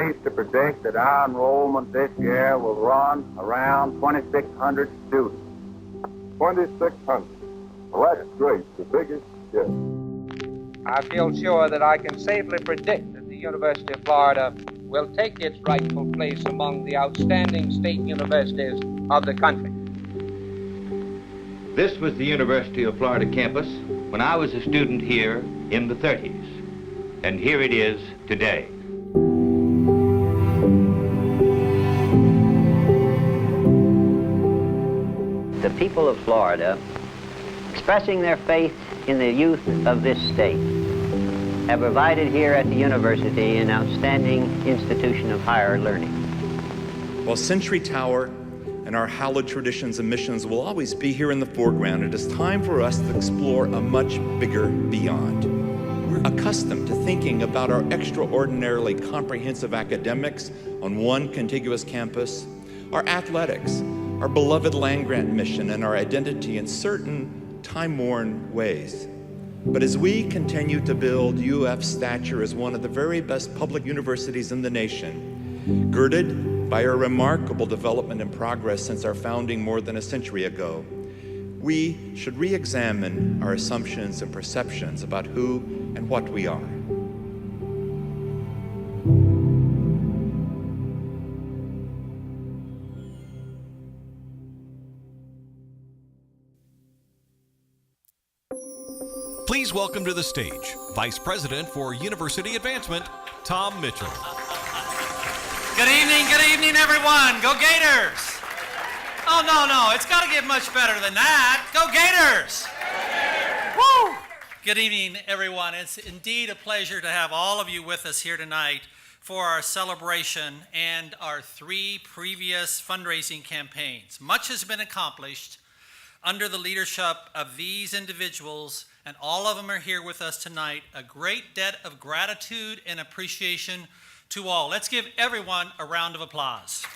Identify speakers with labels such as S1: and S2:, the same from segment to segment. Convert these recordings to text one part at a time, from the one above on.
S1: pleased to predict that our enrollment this year will run around 2,600 students.
S2: 2,600. Well, that's great. The biggest yet.
S3: I feel sure that I can safely predict that the University of Florida will take its rightful place among the outstanding state universities of the country.
S4: This was the University of Florida campus when I was a student here in the 30s, and here it is today.
S5: The people of Florida, expressing their faith in the youth of this state, have provided here at the university an outstanding institution of higher learning.
S6: While Century Tower and our hallowed traditions and missions will always be here in the foreground, it is time for us to explore a much bigger beyond. We're accustomed to thinking about our extraordinarily comprehensive academics on one contiguous campus, our athletics, our beloved land-grant mission, and our identity in certain time-worn ways. But as we continue to build UF's stature as one of the very best public universities in the nation, girded by our remarkable development and progress since our founding more than a century ago, we should re-examine our assumptions and perceptions about who and what we are.
S7: Please welcome to the stage Vice President for University Advancement, Tom Mitchell.
S8: Good evening, everyone. Go Gators! Oh, no, it's got to get much better than that. Go Gators! Woo! Good evening, everyone. It's indeed a pleasure to have all of you with us here tonight for our celebration and our 3 previous fundraising campaigns. Much has been accomplished under the leadership of these individuals, and all of them are here with us tonight. A great debt of gratitude and appreciation to all. Let's give everyone a round of applause.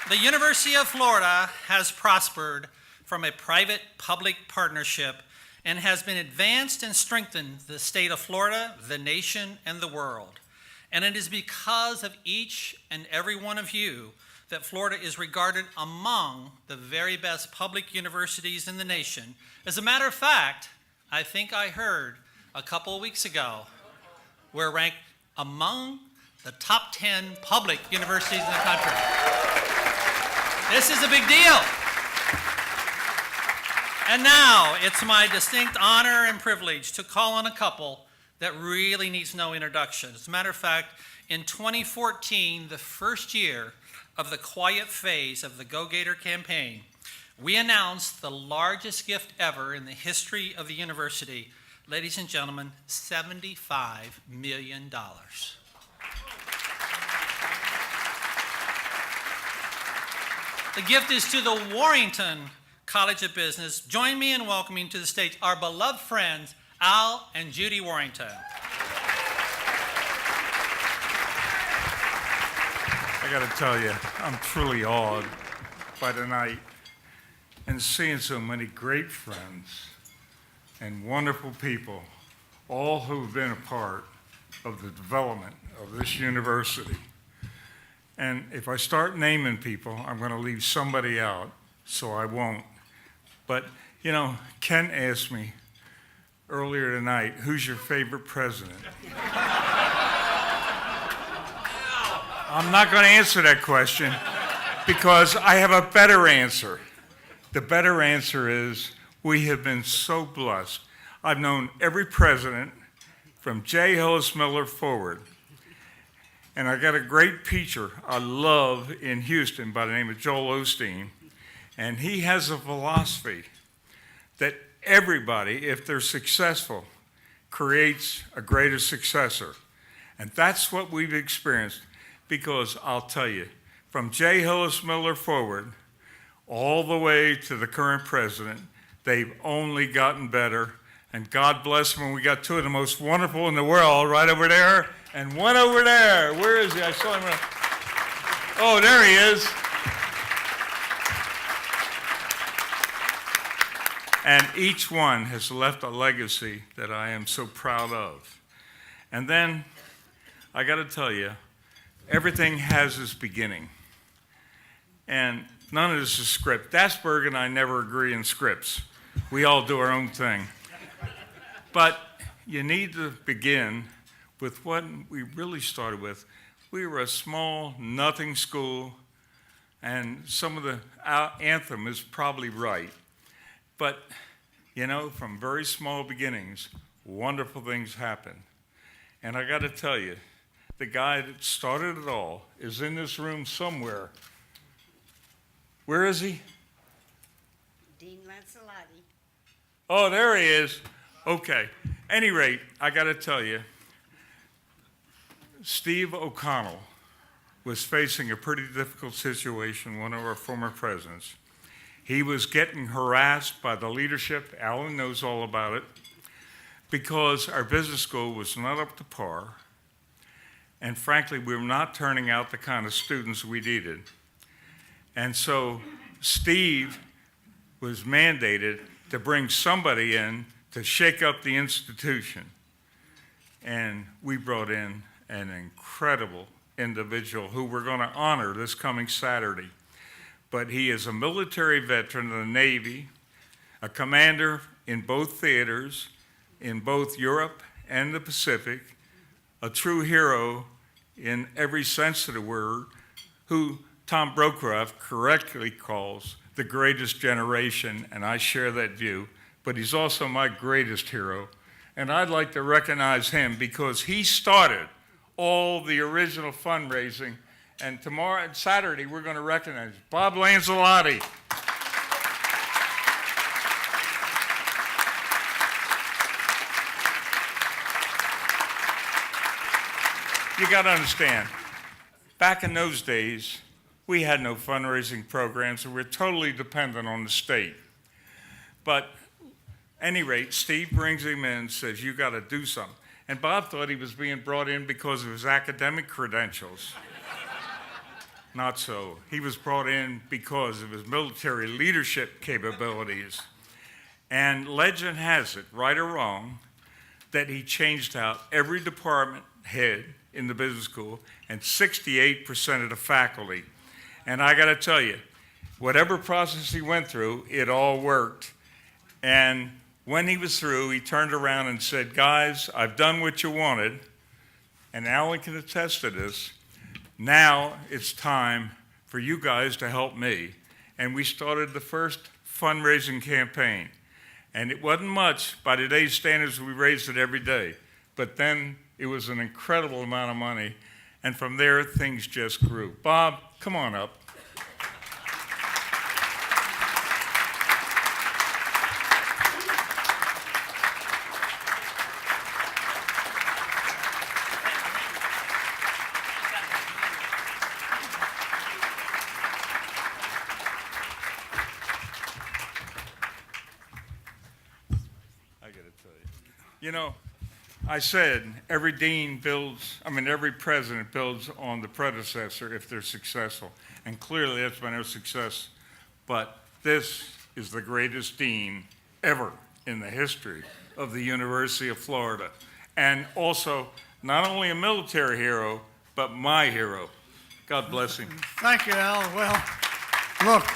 S8: The University of Florida has prospered from a private-public partnership and has been advanced and strengthened the state of Florida, the nation, and the world. And it is because of each and every one of you that Florida is regarded among the very best public universities in the nation. As a matter of fact, I think I heard a couple of weeks ago, we're ranked among the top 10 public universities in the country. This is a big deal. And now it's my distinct honor and privilege to call on a couple that really needs no introduction. As a matter of fact, in 2014, the first year of the quiet phase of the Go Gator campaign, we announced the largest gift ever in the history of the university. Ladies and gentlemen, $75 million. The gift is to the Warrington College of Business. Join me in welcoming to the stage our beloved friends, Al and Judy Warrington.
S9: I got to tell you, I'm truly awed by tonight and seeing so many great friends and wonderful people, all who've been a part of the development of this university. And if I start naming people, I'm going to leave somebody out, so I won't. But, you know, Ken asked me earlier tonight, who's your favorite president? I'm not going to answer that question because I have a better answer. The better answer is we have been so blessed. I've known every president from J. Hillis Miller forward. And I got a great preacher I love in Houston by the name of Joel Osteen. And he has a philosophy that everybody, if they're successful, creates a greater successor. And that's what we've experienced. Because I'll tell you, from J. Hillis Miller forward, all the way to the current president, they've only gotten better. And God bless them, we got 2 of the most wonderful in the world right over there, and one over there. Where is he? I saw him. Oh, there he is. And each one has left a legacy that I am so proud of. And then, I got to tell you, everything has its beginning. And none of this is script. Dasberg and I never agree in scripts. We all do our own thing. But you need to begin with what we really started with. We were a small, nothing school, and some of the anthem is probably right. But, you know, from very small beginnings, wonderful things happen. And I got to tell you, the guy that started it all is in this room somewhere. Where is he?
S10: Dean Lancelotti.
S9: Oh, there he is. Okay. Any rate, I got to tell you, Steve O'Connell was facing a pretty difficult situation, one of our former presidents. He was getting harassed by the leadership, Alan knows all about it, because our business school was not up to par, and frankly, we were not turning out the kind of students we needed. And so Steve was mandated to bring somebody in to shake up the institution. And we brought in an incredible individual who we're going to honor this coming Saturday. But he is a military veteran of the Navy, a commander in both theaters, in both Europe and the Pacific, a true hero in every sense of the word, who Tom Brokaw correctly calls the greatest generation, and I share that view, but he's also my greatest hero. And I'd like to recognize him because he started all the original fundraising, and tomorrow, Saturday, we're going to recognize Bob Lancelotti. You got to understand, back in those days, we had no fundraising programs, and we're totally dependent on the state. But at any rate, Steve brings him in and says, you got to do something. And Bob thought he was being brought in because of his academic credentials. Not so. He was brought in because of his military leadership capabilities. And legend has it, right or wrong, that he changed out every department head in the business school and 68% of the faculty. And I got to tell you, whatever process he went through, it all worked. And when he was through, he turned around and said, guys, I've done what you wanted, and Alan can attest to this. Now it's time for you guys to help me. And we started the first fundraising campaign. And it wasn't much. By today's standards, we raised it every day. But then it was an incredible amount of money. And from there, things just grew. Bob, come on up. You know, I said every president builds on the predecessor if they're successful. And clearly that's been our success. But this is the greatest dean ever in the history of the University of Florida. And also, not only a military hero, but my hero. God bless him.
S11: Thank you, Al. Well, look,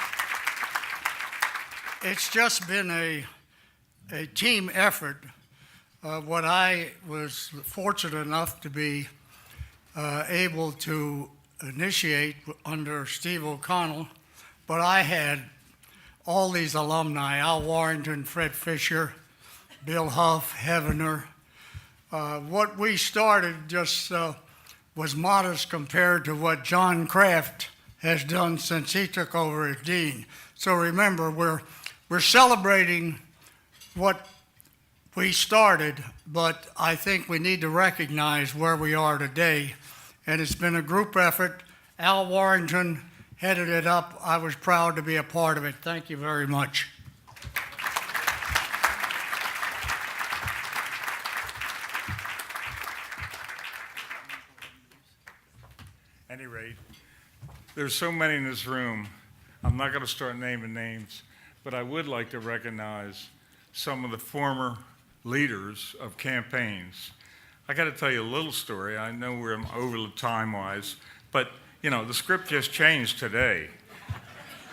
S11: it's just been a team effort. What I was fortunate enough to be able to initiate under Steve O'Connell, but I had all these alumni, Al Warrington, Fred Fisher, Bill Huff, Heavener. What we started just was modest compared to what John Kraft has done since he took over as dean. So remember, we're celebrating what we started, but I think we need to recognize where we are today. And it's been a group effort. Al Warrington headed it up. I was proud to be a part of it. Thank you very much.
S9: At any rate, there's so many in this room. I'm not going to start naming names, but I would like to recognize some of the former leaders of campaigns. I got to tell you a little story. I know we're over the time-wise, but, you know, the script just changed today.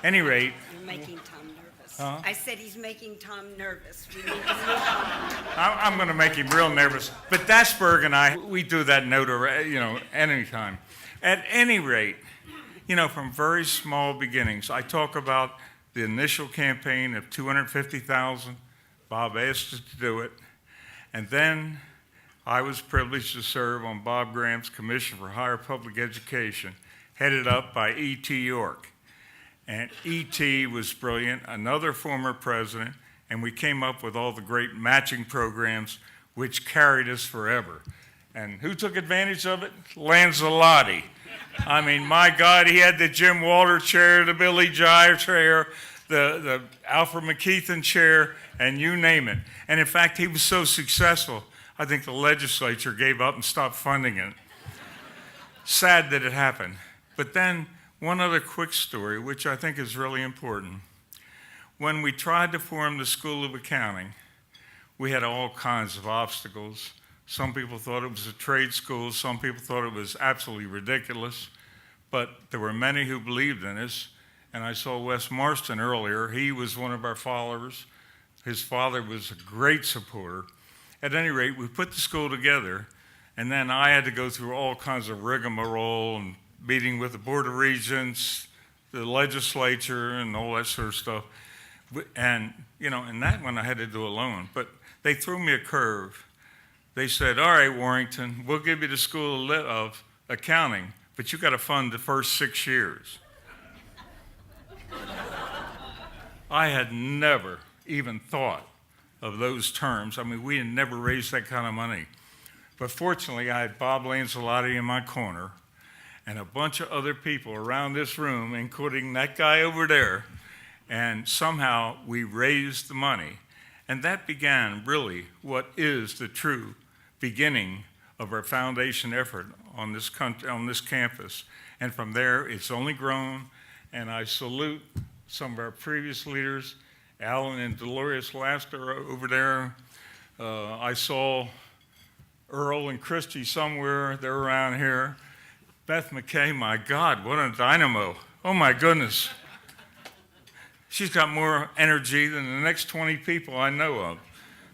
S9: Any rate.
S10: You're making Tom nervous.
S9: Huh?
S10: I said he's making Tom nervous. We need to move on.
S9: I'm going to make him real nervous. But Dasberg and I, we do that note, anytime. At any rate, from very small beginnings, I talk about the initial campaign of $250,000. Bob asked us to do it. And then I was privileged to serve on Bob Graham's Commission for Higher Public Education, headed up by E.T. York. And E.T. was brilliant, another former president, and we came up with all the great matching programs which carried us forever. And who took advantage of it? Lancelotti. I mean, my God, he had the Jim Walter chair, the Billy Jive chair, the Alfred McKeithen chair, and you name it. And in fact, he was so successful, I think the legislature gave up and stopped funding it. Sad that it happened. But then, one other quick story, which I think is really important. When we tried to form the School of Accounting, we had all kinds of obstacles. Some people thought it was a trade school. Some people thought it was absolutely ridiculous. But there were many who believed in us. And I saw Wes Marston earlier. He was one of our followers. His father was a great supporter. At any rate, we put the school together. And then I had to go through all kinds of rigmarole and meeting with the Board of Regents, the legislature, and all that sort of stuff. And, in that one I had to do alone. But they threw me a curve. They said, all right, Warrington, we'll give you the School of Accounting, but you got to fund the first 6 years. I had never even thought of those terms. I mean, we had never raised that kind of money. But fortunately, I had Bob Lancelotti in my corner, and a bunch of other people around this room, including that guy over there, and somehow we raised the money. And that began really what is the true beginning of our foundation effort on this campus. And from there, it's only grown, and I salute some of our previous leaders, Alan and Dolores Laster over there. I saw Earl and Christy somewhere, they're around here. Beth McKay, my God, what a dynamo. Oh my goodness. She's got more energy than the next 20 people I know of.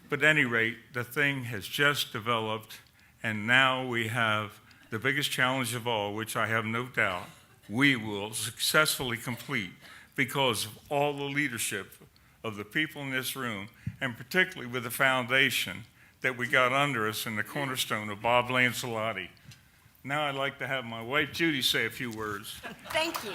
S9: But at any rate, the thing has just developed, and now we have the biggest challenge of all, which I have no doubt we will successfully complete because of all the leadership of the people in this room, and particularly with the foundation that we got under us in the cornerstone of Bob Lancelotti. Now I'd like to have my wife, Judy, say a few words.
S10: Thank you.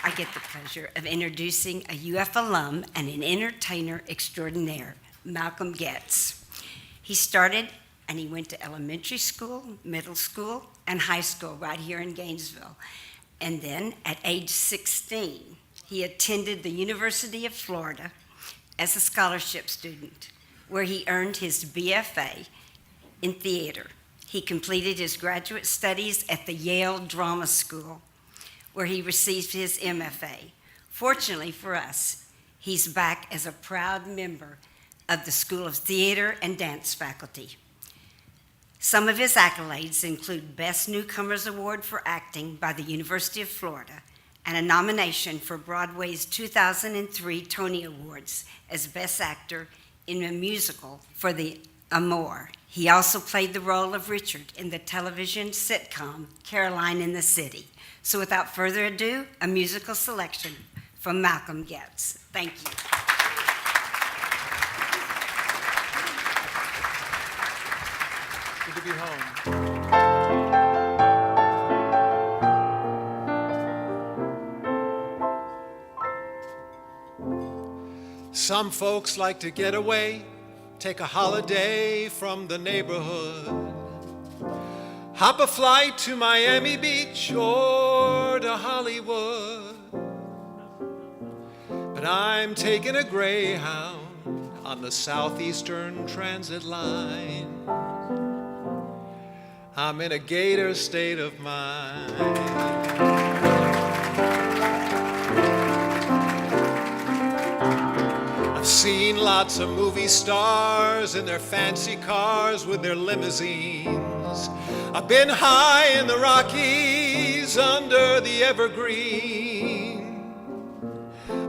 S10: I get the pleasure of introducing a UF alum and an entertainer extraordinaire, Malcolm Getz. He started and he went to elementary school, middle school, and high school right here in Gainesville. And then at age 16, he attended the University of Florida as a scholarship student, where he earned his BFA in theater. He completed his graduate studies at the Yale Drama School, where he received his MFA. Fortunately for us, he's back as a proud member of the School of Theater and Dance faculty. Some of his accolades include Best Newcomers Award for Acting by the University of Florida and a nomination for Broadway's 2003 Tony Awards as Best Actor in a Musical for the Amour. He also played the role of Richard in the television sitcom Caroline in the City. So without further ado, a musical selection from Malcolm Getz. Thank you.
S12: Good to be home. Some folks like to get away, take a holiday from the neighborhood. Hop a flight to Miami Beach or to Hollywood. But I'm taking a Greyhound on the Southeastern Transit line. I'm in a Gator state of mind. I've seen lots of movie stars in their fancy cars with their limousines. I've been high in the Rockies under the evergreen.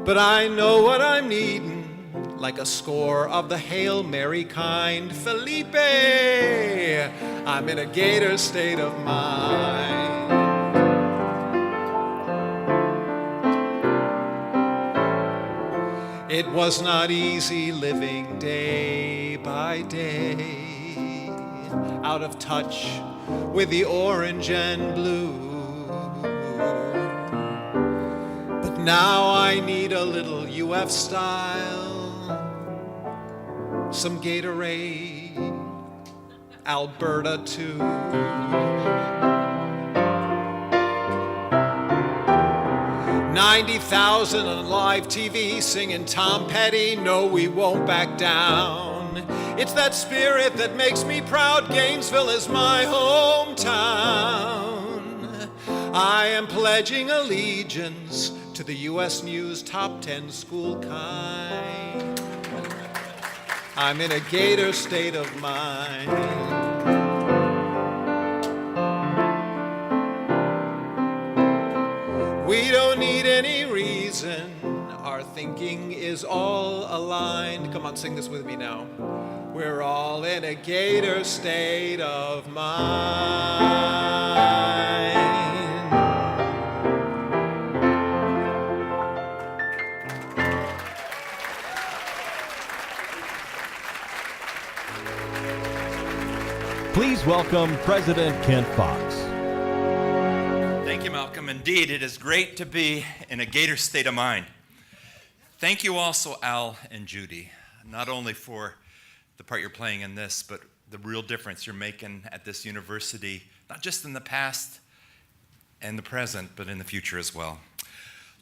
S12: But I know what I'm needing, like a score of the Hail Mary kind. Felipe, I'm in a Gator state of mind. It was not easy living day by day, out of touch with the orange and blue. But now I need a little UF style, some Gatorade, Alberta too. 90,000 on live TV singing Tom Petty, no, we won't back down. It's that spirit that makes me proud. Gainesville is my hometown. I am pledging allegiance to the U.S. News Top 10 school kind. I'm in a Gator state of mind. We don't need any reason, our thinking is all aligned. Come on, sing this with me now. We're all in a Gator state of mind.
S13: Please welcome President Kent Fox.
S6: Thank you, Malcolm. Indeed, it is great to be in a Gator state of mind. Thank you also, Al and Judy, not only for the part you're playing in this, but the real difference you're making at this university, not just in the past and the present, but in the future as well.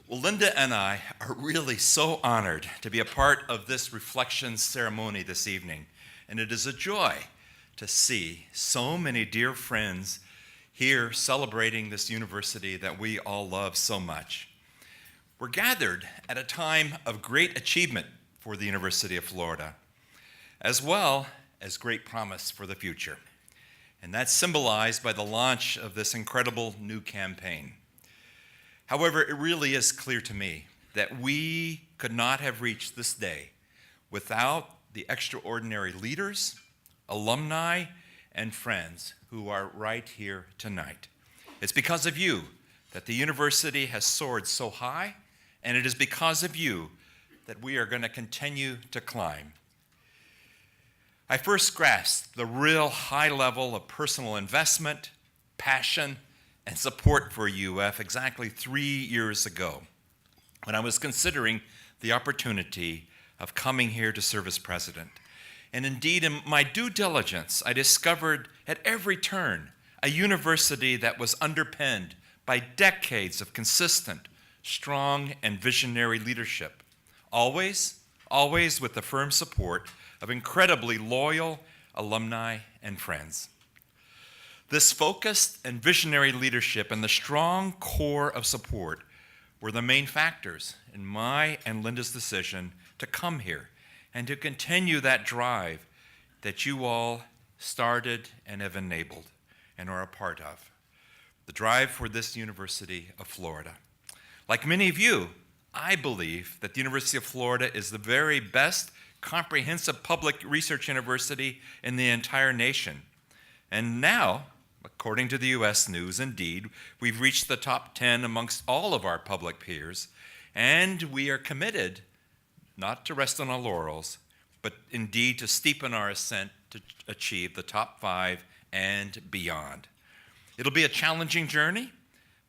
S6: Well, Linda and I are really so honored to be a part of this reflection ceremony this evening, and it is a joy to see so many dear friends here celebrating this university that we all love so much. We're gathered at a time of great achievement for the University of Florida, as well as great promise for the future. And that's symbolized by the launch of this incredible new campaign. However, it really is clear to me that we could not have reached this day without the extraordinary leaders, alumni, and friends who are right here tonight. It's because of you that the university has soared so high, and it is because of you that we are going to continue to climb. I first grasped the real high level of personal investment, passion, and support for UF exactly 3 years ago, when I was considering the opportunity of coming here to serve as president. And indeed, in my due diligence, I discovered at every turn a university that was underpinned by decades of consistent, strong, and visionary leadership, always with the firm support of incredibly loyal alumni and friends. This focused and visionary leadership and the strong core of support were the main factors in my and Linda's decision to come here and to continue that drive that you all started and have enabled and are a part of, the drive for this University of Florida. Like many of you, I believe that the University of Florida is the very best comprehensive public research university in the entire nation. And now, according to the U.S. News, indeed, we've reached the top 10 amongst all of our public peers, and we are committed not to rest on our laurels, but indeed to steepen our ascent to achieve the top 5 and beyond. It'll be a challenging journey,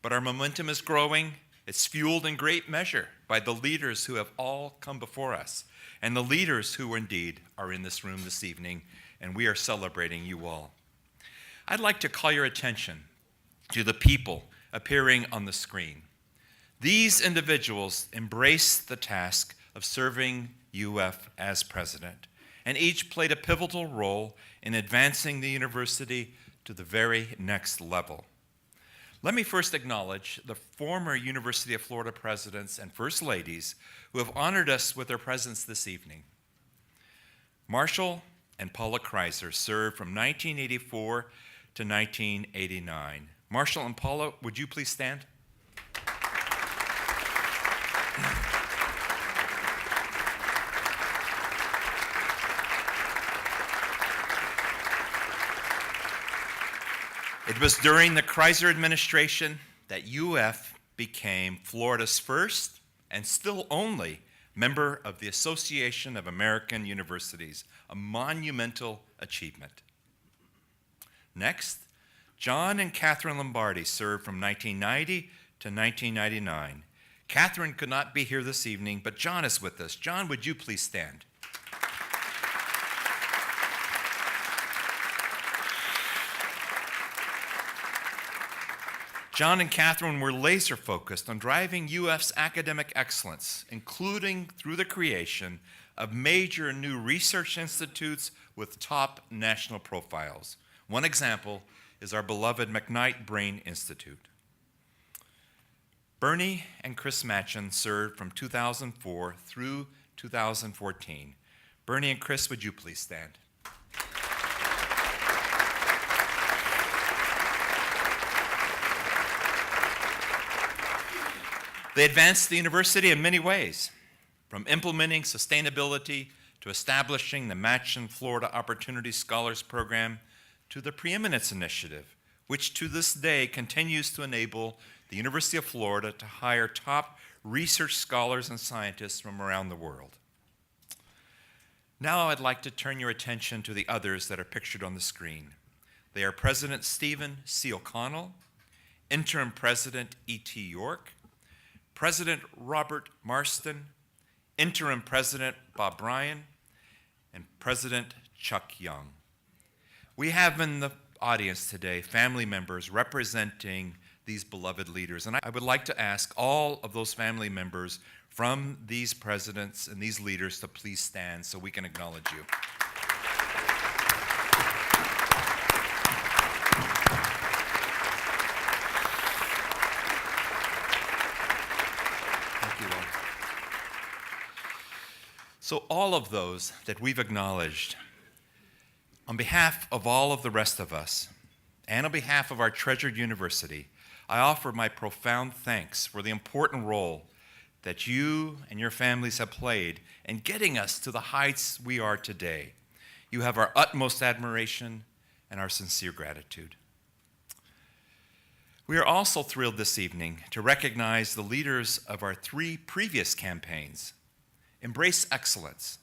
S6: but our momentum is growing. It's fueled in great measure by the leaders who have all come before us, and the leaders who indeed are in this room this evening, and we are celebrating you all. I'd like to call your attention to the people appearing on the screen. These individuals embrace the task of serving UF as president, and each played a pivotal role in advancing the university to the very next level. Let me first acknowledge the former University of Florida presidents and first ladies who have honored us with their presence this evening. Marshall and Paula Kreiser served from 1984 to 1989. Marshall and Paula, would you please stand? It was during the Kreiser administration that UF became Florida's first and still only member of the Association of American Universities, a monumental achievement. Next, John and Catherine Lombardi served from 1990 to 1999. Catherine could not be here this evening, but John is with us. John, would you please stand? John and Catherine were laser focused on driving UF's academic excellence, including through the creation of major new research institutes with top national profiles. One example is our beloved McKnight Brain Institute. Bernie and Chris Matchin served from 2004 through 2014. Bernie and Chris, would you please stand? They advanced the university in many ways, from implementing sustainability to establishing the Matchin Florida Opportunity Scholars Program to the Preeminence Initiative, which to this day continues to enable the University of Florida to hire top research scholars and scientists from around the world. Now I'd like to turn your attention to the others that are pictured on the screen. They are President Stephen C. O'Connell, Interim President E.T. York, President Robert Marston, Interim President Bob Bryan, and President Chuck Young. We have in the audience today family members representing these beloved leaders, and I would like to ask all of those family members from these presidents and these leaders to please stand so we can acknowledge you. So all of those that we've acknowledged, on behalf of all of the rest of us, and on behalf of our treasured university, I offer my profound thanks for the important role that you and your families have played in getting us to the heights we are today. You have our utmost admiration and our sincere gratitude. We are also thrilled this evening to recognize the leaders of our 3 previous campaigns: Embrace Excellence,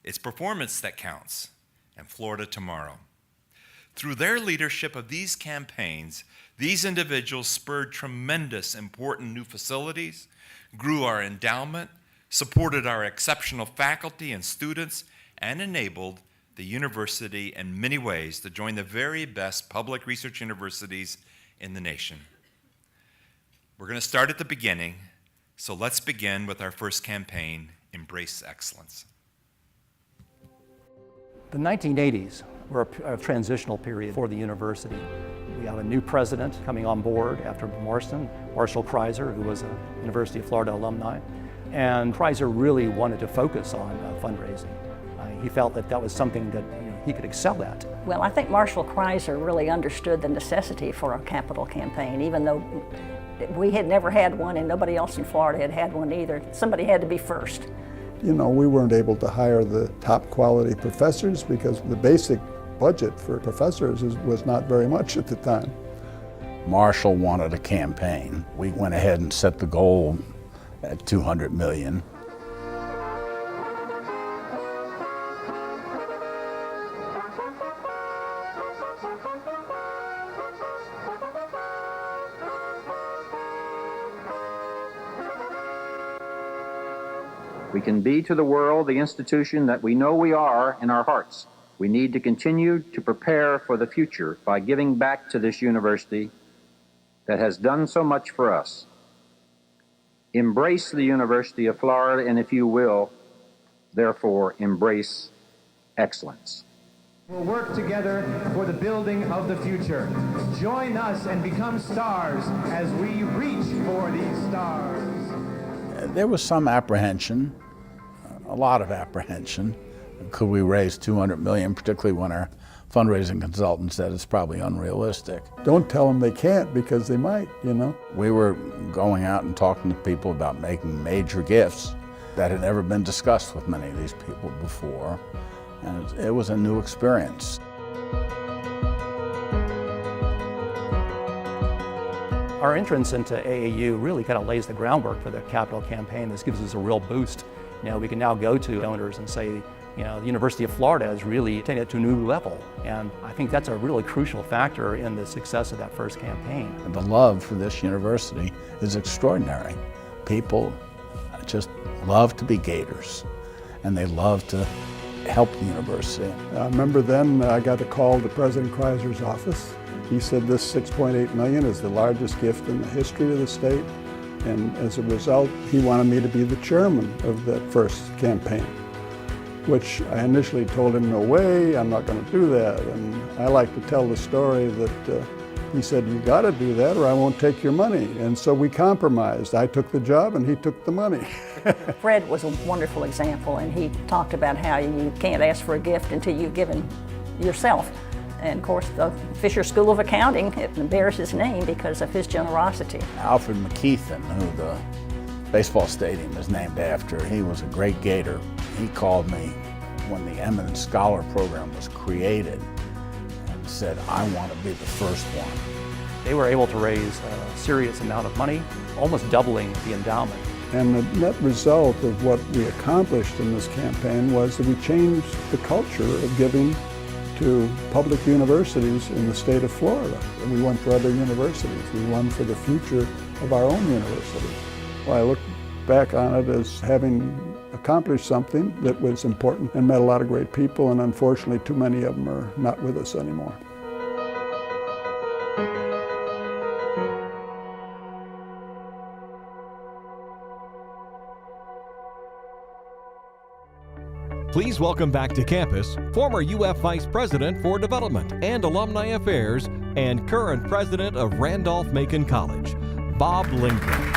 S6: It's Performance That Counts, and Florida Tomorrow. Through their leadership of these campaigns, these individuals spurred tremendous important new facilities, grew our endowment, supported our exceptional faculty and students, and enabled the university in many ways to join the very best public research universities in the nation. We're going to start at the beginning, so let's begin with our first campaign, Embrace Excellence.
S14: The 1980s were a transitional period for the university. We have a new president coming on board after Marston, Marshall Kreiser, who was a University of Florida alumni. And Kreiser really wanted to focus on fundraising. He felt that that was something that he could excel at.
S15: Well, I think Marshall Kreiser really understood the necessity for a capital campaign, even though we had never had one and nobody else in Florida had had one either. Somebody had to be first.
S16: You know, we weren't able to hire the top quality professors because the basic budget for professors was not very much at the time.
S17: Marshall wanted a campaign. We went ahead and set the goal at $200 million.
S18: We can be to the world the institution that we know we are in our hearts. We need to continue to prepare for the future by giving back to this university that has done so much for us. Embrace the University of Florida, and if you will, therefore embrace excellence.
S19: We'll work together for the building of the future. Join us and become stars as we reach for these stars.
S17: There was some apprehension, a lot of apprehension, could we raise $200 million, particularly when our fundraising consultant said it's probably unrealistic.
S16: Don't tell them they can't, because they might, you know.
S17: We were going out and talking to people about making major gifts that had never been discussed with many of these people before, and it was a new experience.
S14: Our entrance into AAU really kind of lays the groundwork for the capital campaign. This gives us a real boost. You know, we can now go to donors and say, you know, the University of Florida is really taking it to a new level. And I think that's a really crucial factor in the success of that first campaign.
S17: The love for this university is extraordinary. People just love to be Gators, and they love to help the university.
S16: I remember then I got a call to President Kreiser's office. He said this $6.8 million is the largest gift in the history of the state, and as a result, he wanted me to be the chairman of that first campaign, which I initially told him, no way, I'm not going to do that. And I like to tell the story that he said, you got to do that or I won't take your money. And so we compromised. I took the job and he took the money.
S15: Fred was a wonderful example, and he talked about how you can't ask for a gift until you've given yourself. And of course, the Fisher School of Accounting, it bears his name because of his generosity.
S17: Alfred McKeithen, who the baseball stadium is named after, he was a great Gator. He called me when the Eminent Scholar Program was created and said, I want to be the first one.
S14: They were able to raise a serious amount of money, almost doubling the endowment.
S16: And the net result of what we accomplished in this campaign was that we changed the culture of giving to public universities in the state of Florida. And we won for other universities. We won for the future of our own university. Well, I look back on it as having accomplished something that was important and met a lot of great people, and unfortunately too many of them are not with us anymore.
S13: Please welcome back to campus former UF Vice President for Development and Alumni Affairs and current President of Randolph-Macon College, Bob Lindgren.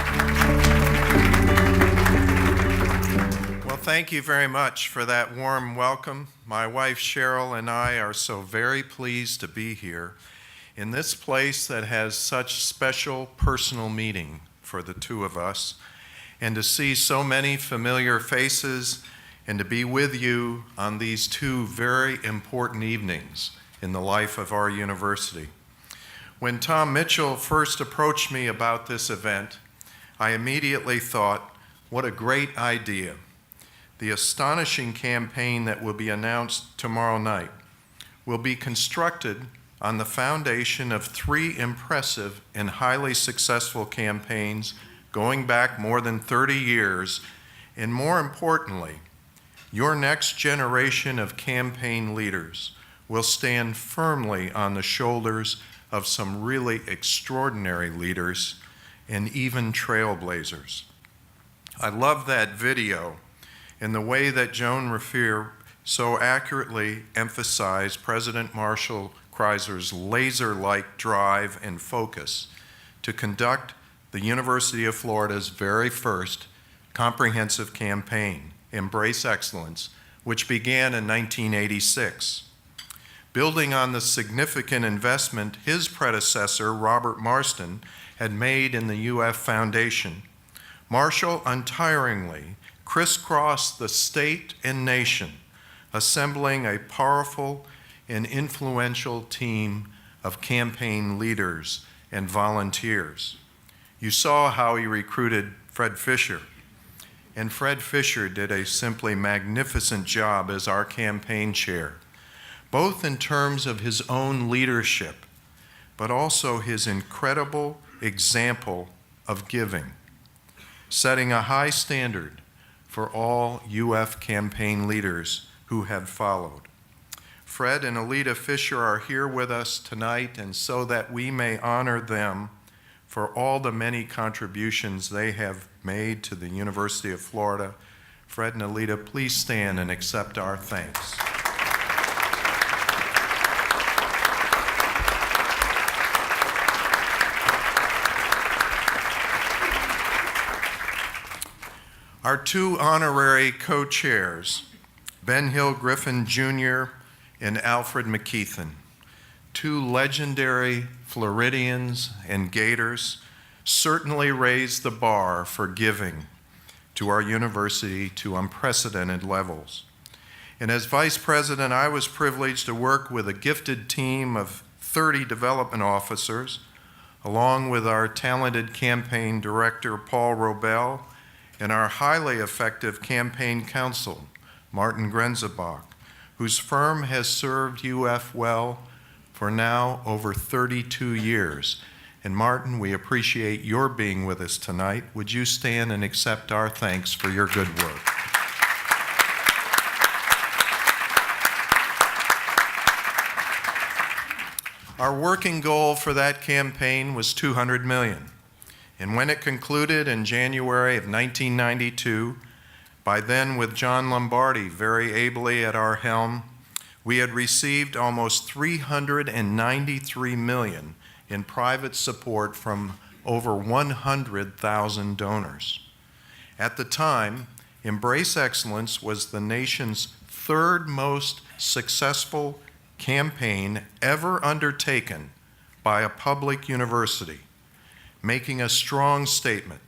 S20: Well, thank you very much for that warm welcome. My wife Cheryl and I are so very pleased to be here in this place that has such special personal meaning for the two of us, and to see so many familiar faces and to be with you on these two very important evenings in the life of our university. When Tom Mitchell first approached me about this event, I immediately thought, what a great idea. The astonishing campaign that will be announced tomorrow night will be constructed on the foundation of 3 impressive and highly successful campaigns going back more than 30 years, and more importantly, your next generation of campaign leaders will stand firmly on the shoulders of some really extraordinary leaders and even trailblazers. I love that video and the way that Joan Raffier so accurately emphasized President Marshall Kreiser's laser-like drive and focus to conduct the University of Florida's very first comprehensive campaign, Embrace Excellence, which began in 1986. Building on the significant investment his predecessor, Robert Marston, had made in the UF Foundation, Marshall untiringly crisscrossed the state and nation, assembling a powerful and influential team of campaign leaders and volunteers. You saw how he recruited Fred Fisher, and Fred Fisher did a simply magnificent job as our campaign chair, both in terms of his own leadership, but also his incredible example of giving, setting a high standard for all UF campaign leaders who have followed. Fred and Alita Fisher are here with us tonight, and so that we may honor them for all the many contributions they have made to the University of Florida, Fred and Alita, please stand and accept our thanks. Our 2 honorary co-chairs, Ben Hill Griffin Jr. and Alfred McKeithen, two legendary Floridians and Gators, certainly raised the bar for giving to our university to unprecedented levels. And as vice president, I was privileged to work with a gifted team of 30 development officers, along with our talented campaign director, Paul Robel, and our highly effective campaign counsel, Martin Grenzebach, whose firm has served UF well for now over 32 years. And Martin, we appreciate your being with us tonight. Would you stand and accept our thanks for your good work? Our working goal for that campaign was $200 million. And when it concluded in January of 1992, by then with John Lombardi very ably at our helm, we had received almost $393 million in private support from over 100,000 donors. At the time, Embrace Excellence was the nation's third most successful campaign ever undertaken by a public university, making a strong statement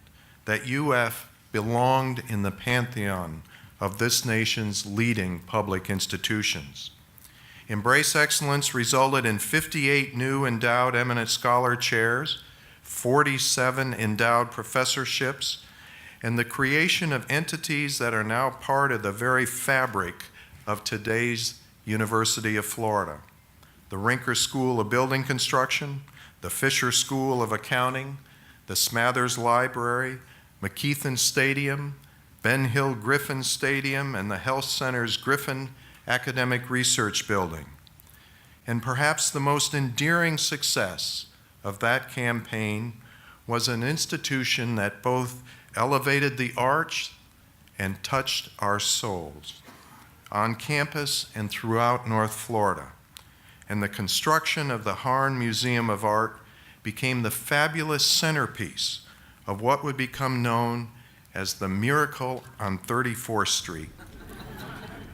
S20: that UF belonged in the pantheon of this nation's leading public institutions. Embrace Excellence resulted in 58 new endowed eminent scholar chairs, 47 endowed professorships, and the creation of entities that are now part of the very fabric of today's University of Florida. The Rinker School of Building Construction, the Fisher School of Accounting, the Smathers Library, McKeithen Stadium, Ben Hill Griffin Stadium, and the Health Center's Griffin Academic Research Building. And perhaps the most endearing success of that campaign was an institution that both elevated the arts and touched our souls on campus and throughout North Florida. And the construction of the Harn Museum of Art became the fabulous centerpiece of what would become known as the Miracle on 34th Street.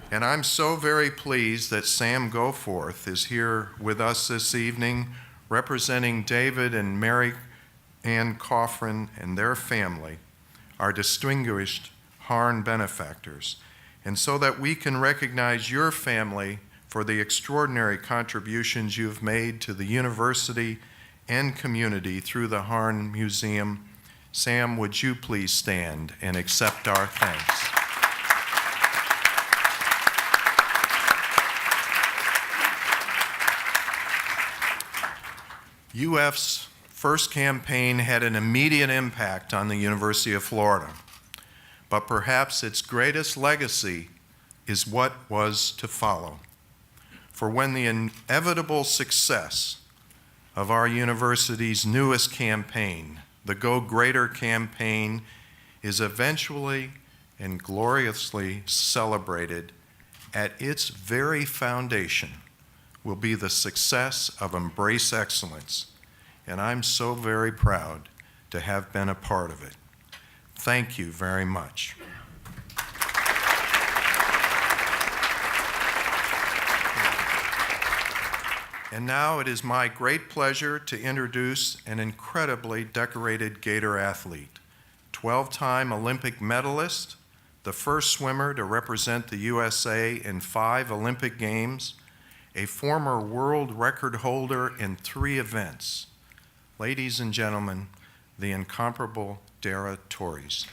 S20: And I'm so very pleased that Sam Goforth is here with us this evening, representing David and Mary Ann Coffrin and their family, our distinguished Harn benefactors, and so that we can recognize your family for the extraordinary contributions you've made to the university and community through the Harn Museum. Sam, would you please stand and accept our thanks? UF's first campaign had an immediate impact on the University of Florida, but perhaps its greatest legacy is what was to follow. For when the inevitable success of our university's newest campaign, the Go Greater campaign, is eventually and gloriously celebrated, at its very foundation will be the success of Embrace Excellence, and I'm so very proud to have been a part of it. Thank you very much. And now it is my great pleasure to introduce an incredibly decorated Gator athlete, 12-time Olympic medalist, the first swimmer to represent the USA in 5 Olympic Games, a former world record holder in 3 events. Ladies and gentlemen, the incomparable Dara Torres.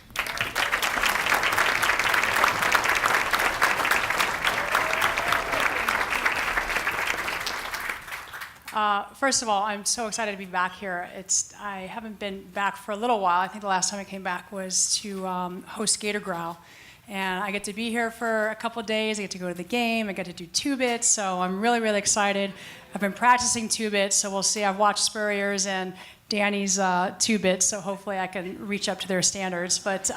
S21: First of all, I'm so excited to be back here. I haven't been back for a little while. I think the last time I came back was to host Gator Growl. And I get to be here for a couple of days. I get to go to the game. I get to do 2-bits, so I'm really, really excited. I've been practicing 2-bits, so we'll see. I've watched Spurrier's and Danny's 2-bits, so hopefully I can reach up to their standards. But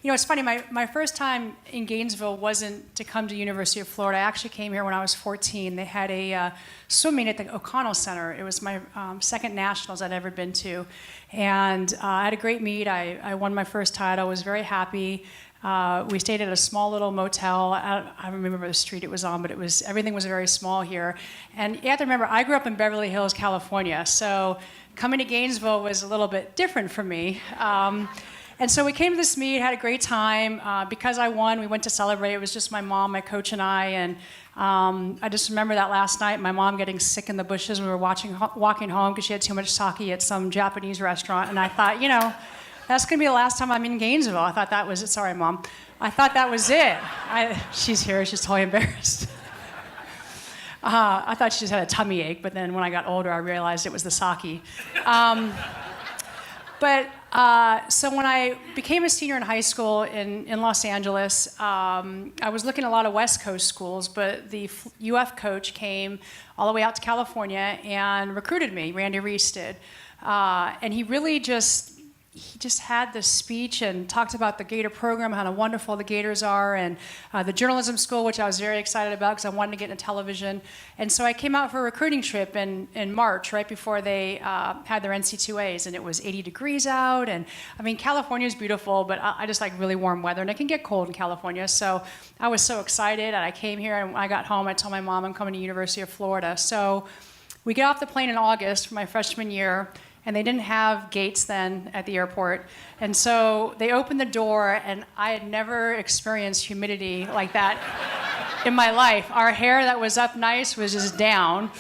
S21: you know, it's funny, my first time in Gainesville wasn't to come to University of Florida. I actually came here when I was 14. They had a swim meet at the O'Connell Center. It was my second nationals I'd ever been to. And I had a great meet. I won my first title, was very happy. We stayed at a small little motel. I don't remember the street it was on, but everything was very small here. And you have to remember, I grew up in Beverly Hills, California, so coming to Gainesville was a little bit different for me. And so we came to this meet, had a great time. Because I won, we went to celebrate. It was just my mom, my coach, and I. And I just remember that last night, my mom getting sick in the bushes. We were walking home because she had too much sake at some Japanese restaurant. And I thought, that's going to be the last time I'm in Gainesville. I thought that was it. Sorry, Mom. I thought that was it. She's here. She's totally embarrassed. I thought she just had a tummy ache, but then when I got older, I realized it was the sake. So when I became a senior in high school in Los Angeles, I was looking at a lot of West Coast schools, but the UF coach came all the way out to California and recruited me. Randy Reese did. And he really just had this speech and talked about the Gator program, how wonderful the Gators are, and the journalism school, which I was very excited about because I wanted to get into television. And so I came out for a recruiting trip in March, right before they had their NC2As, and it was 80 degrees out. And I mean, California is beautiful, but I just like really warm weather, and it can get cold in California. So I was so excited, and I came here, and when I got home, I told my mom I'm coming to University of Florida. So we get off the plane in August for my freshman year, and they didn't have gates then at the airport. And so they opened the door, and I had never experienced humidity like that in my life. Our hair that was up nice was just down.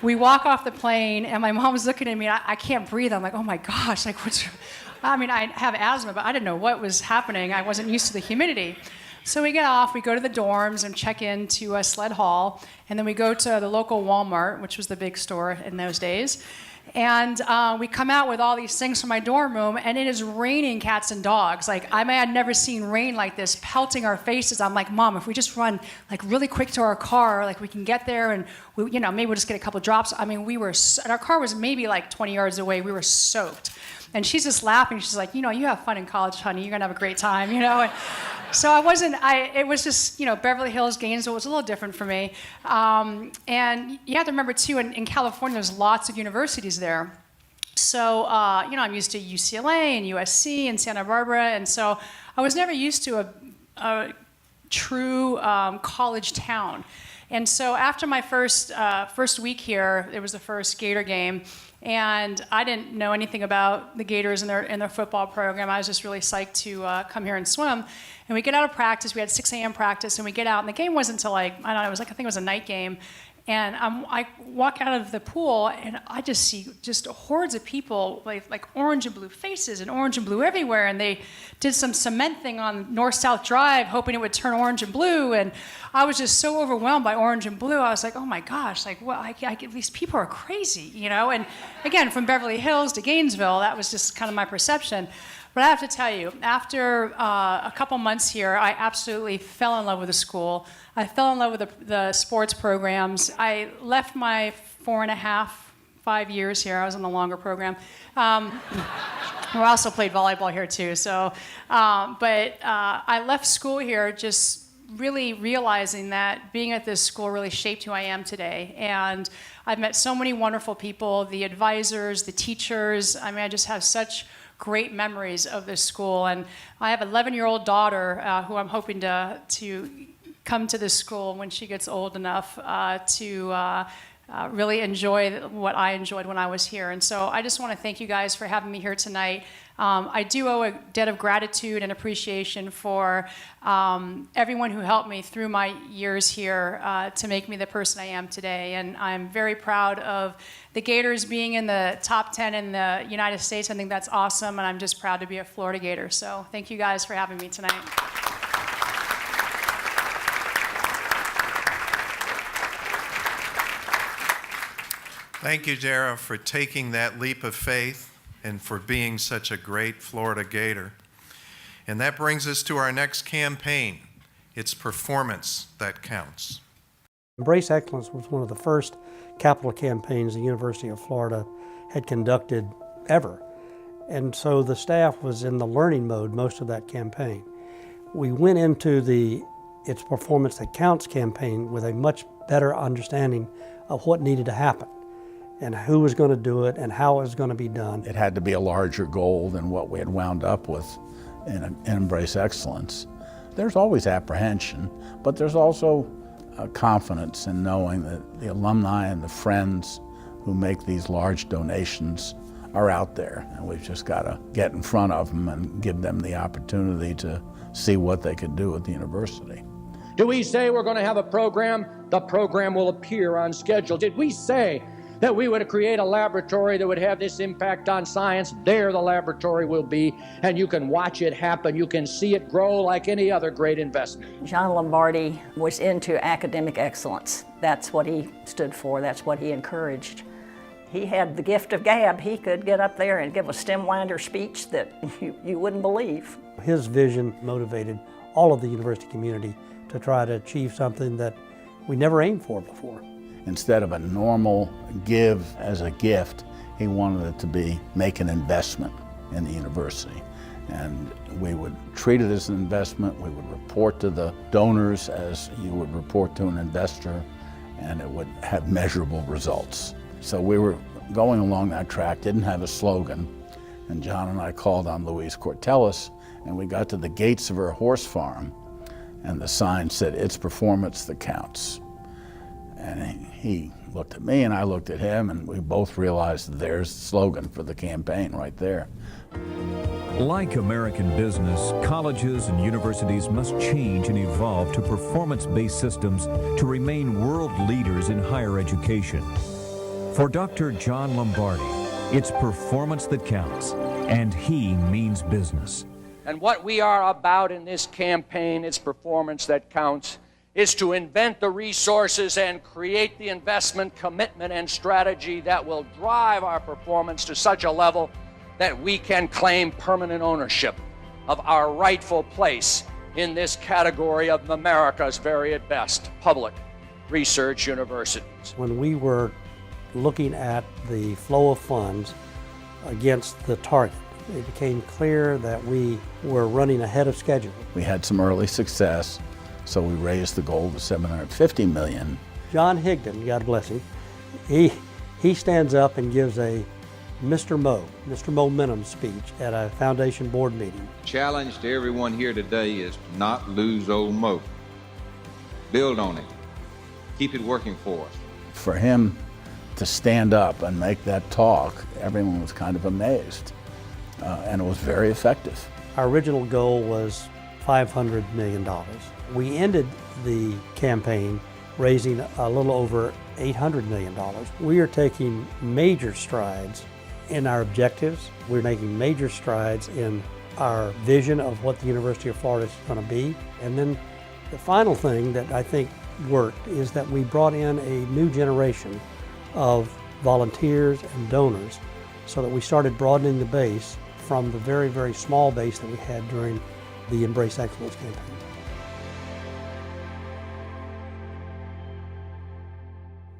S21: We walk off the plane, and my mom was looking at me, and I can't breathe. I'm like, oh my gosh, like what's... I mean, I have asthma, but I didn't know what was happening. I wasn't used to the humidity. So we get off, we go to the dorms and check into Sled Hall, and then we go to the local Walmart, which was the big store in those days. And we come out with all these things from my dorm room, and it is raining cats and dogs. Like, I had never seen rain like this pelting our faces. I'm like, Mom, if we just run like really quick to our car, like we can get there, and maybe we'll just get a couple drops. I mean, and our car was maybe like 20 yards away. We were soaked. And she's just laughing. She's like, you have fun in college, honey. You're gonna have a great time, And so it was just, Beverly Hills, Gainesville was a little different for me. And you have to remember too, in California, there's lots of universities there. So, I'm used to UCLA and USC and Santa Barbara. And so I was never used to a true college town. And so after my first week here, it was the first Gator game. And I didn't know anything about the Gators and their football program. I was just really psyched to come here and swim. And we get out of practice. We had 6 a.m. practice, and we get out. And the game wasn't until I think it was a night game. And I walk out of the pool, and I just see just hordes of people, like orange and blue faces and orange and blue everywhere. And they did some cement thing on North-South Drive, hoping it would turn orange and blue. And I was just so overwhelmed by orange and blue. I was like, oh my gosh, these people are crazy, And again, from Beverly Hills to Gainesville, that was just kind of my perception. But I have to tell you, after a couple months here, I absolutely fell in love with the school. I fell in love with the sports programs. I left my 5 years here. I was in the longer program. We also played volleyball here too. So, but I left school here just really realizing that being at this school really shaped who I am today. And I've met so many wonderful people, the advisors, the teachers. I mean, I just have such great memories of this school. And I have an 11-year-old daughter who I'm hoping to come to this school when she gets old enough to really enjoy what I enjoyed when I was here. And so I just want to thank you guys for having me here tonight. I do owe a debt of gratitude and appreciation for everyone who helped me through my years here to make me the person I am today. And I'm very proud of the Gators being in the top 10 in the United States. I think that's awesome, and I'm just proud to be a Florida Gator. So thank you guys for having me tonight.
S20: Thank you, Dara, for taking that leap of faith and for being such a great Florida Gator. And that brings us to our next campaign. It's performance that counts.
S1: Embrace Excellence was one of the first capital campaigns the University of Florida had conducted ever. And so the staff was in the learning mode most of that campaign. We went into the It's Performance That Counts campaign with a much better understanding of what needed to happen and who was going to do it and how it was going to be done.
S17: It had to be a larger goal than what we had wound up with in Embrace Excellence. There's always apprehension, but there's also confidence in knowing that the alumni and the friends who make these large donations are out there, and we've just got to get in front of them and give them the opportunity to see what they can do at the university.
S2: Do we say we're going to have a program? The program will appear on schedule. Did we say that we would create a laboratory that would have this impact on science? There the laboratory will be, and you can watch it happen. You can see it grow like any other great investment.
S15: John Lombardi was into academic excellence. That's what he stood for. That's what he encouraged. He had the gift of gab. He could get up there and give a stem-winder speech that you wouldn't believe.
S1: His vision motivated all of the university community to try to achieve something that we never aimed for before.
S17: Instead of a normal give as a gift, he wanted it to be make an investment in the university. And we would treat it as an investment. We would report to the donors as you would report to an investor, and it would have measurable results. So we were going along that track, didn't have a slogan, and John and I called on Louise Cortellis, and we got to the gates of her horse farm, and the sign said, "It's performance that counts." And he looked at me and I looked at him, and we both realized that there's the slogan for the campaign right there.
S22: Like American business, colleges and universities must change and evolve to performance-based systems to remain world leaders in higher education. For Dr. John Lombardi, it's performance that counts, and he means business.
S2: And what we are about in this campaign, it's performance that counts, is to invent the resources and create the investment, commitment, and strategy that will drive our performance to such a level that we can claim permanent ownership of our rightful place in this category of America's very at best public research universities.
S1: When we were looking at the flow of funds against the target, it became clear that we were running ahead of schedule.
S17: We had some early success, so we raised the goal to $750 million.
S1: John Higdon, God bless him, he stands up and gives a Mr. Momentum speech at a foundation board meeting.
S23: Challenge to everyone here today is to not lose old Mo. Build on it. Keep it working for us.
S17: For him to stand up and make that talk, everyone was kind of amazed, and it was very effective.
S1: Our original goal was $500 million. We ended the campaign raising a little over $800 million. We are taking major strides in our objectives. We're making major strides in our vision of what the University of Florida is going to be. And then the final thing that I think worked is that we brought in a new generation of volunteers and donors so that we started broadening the base from the very, very small base that we had during the Embrace Excellence campaign.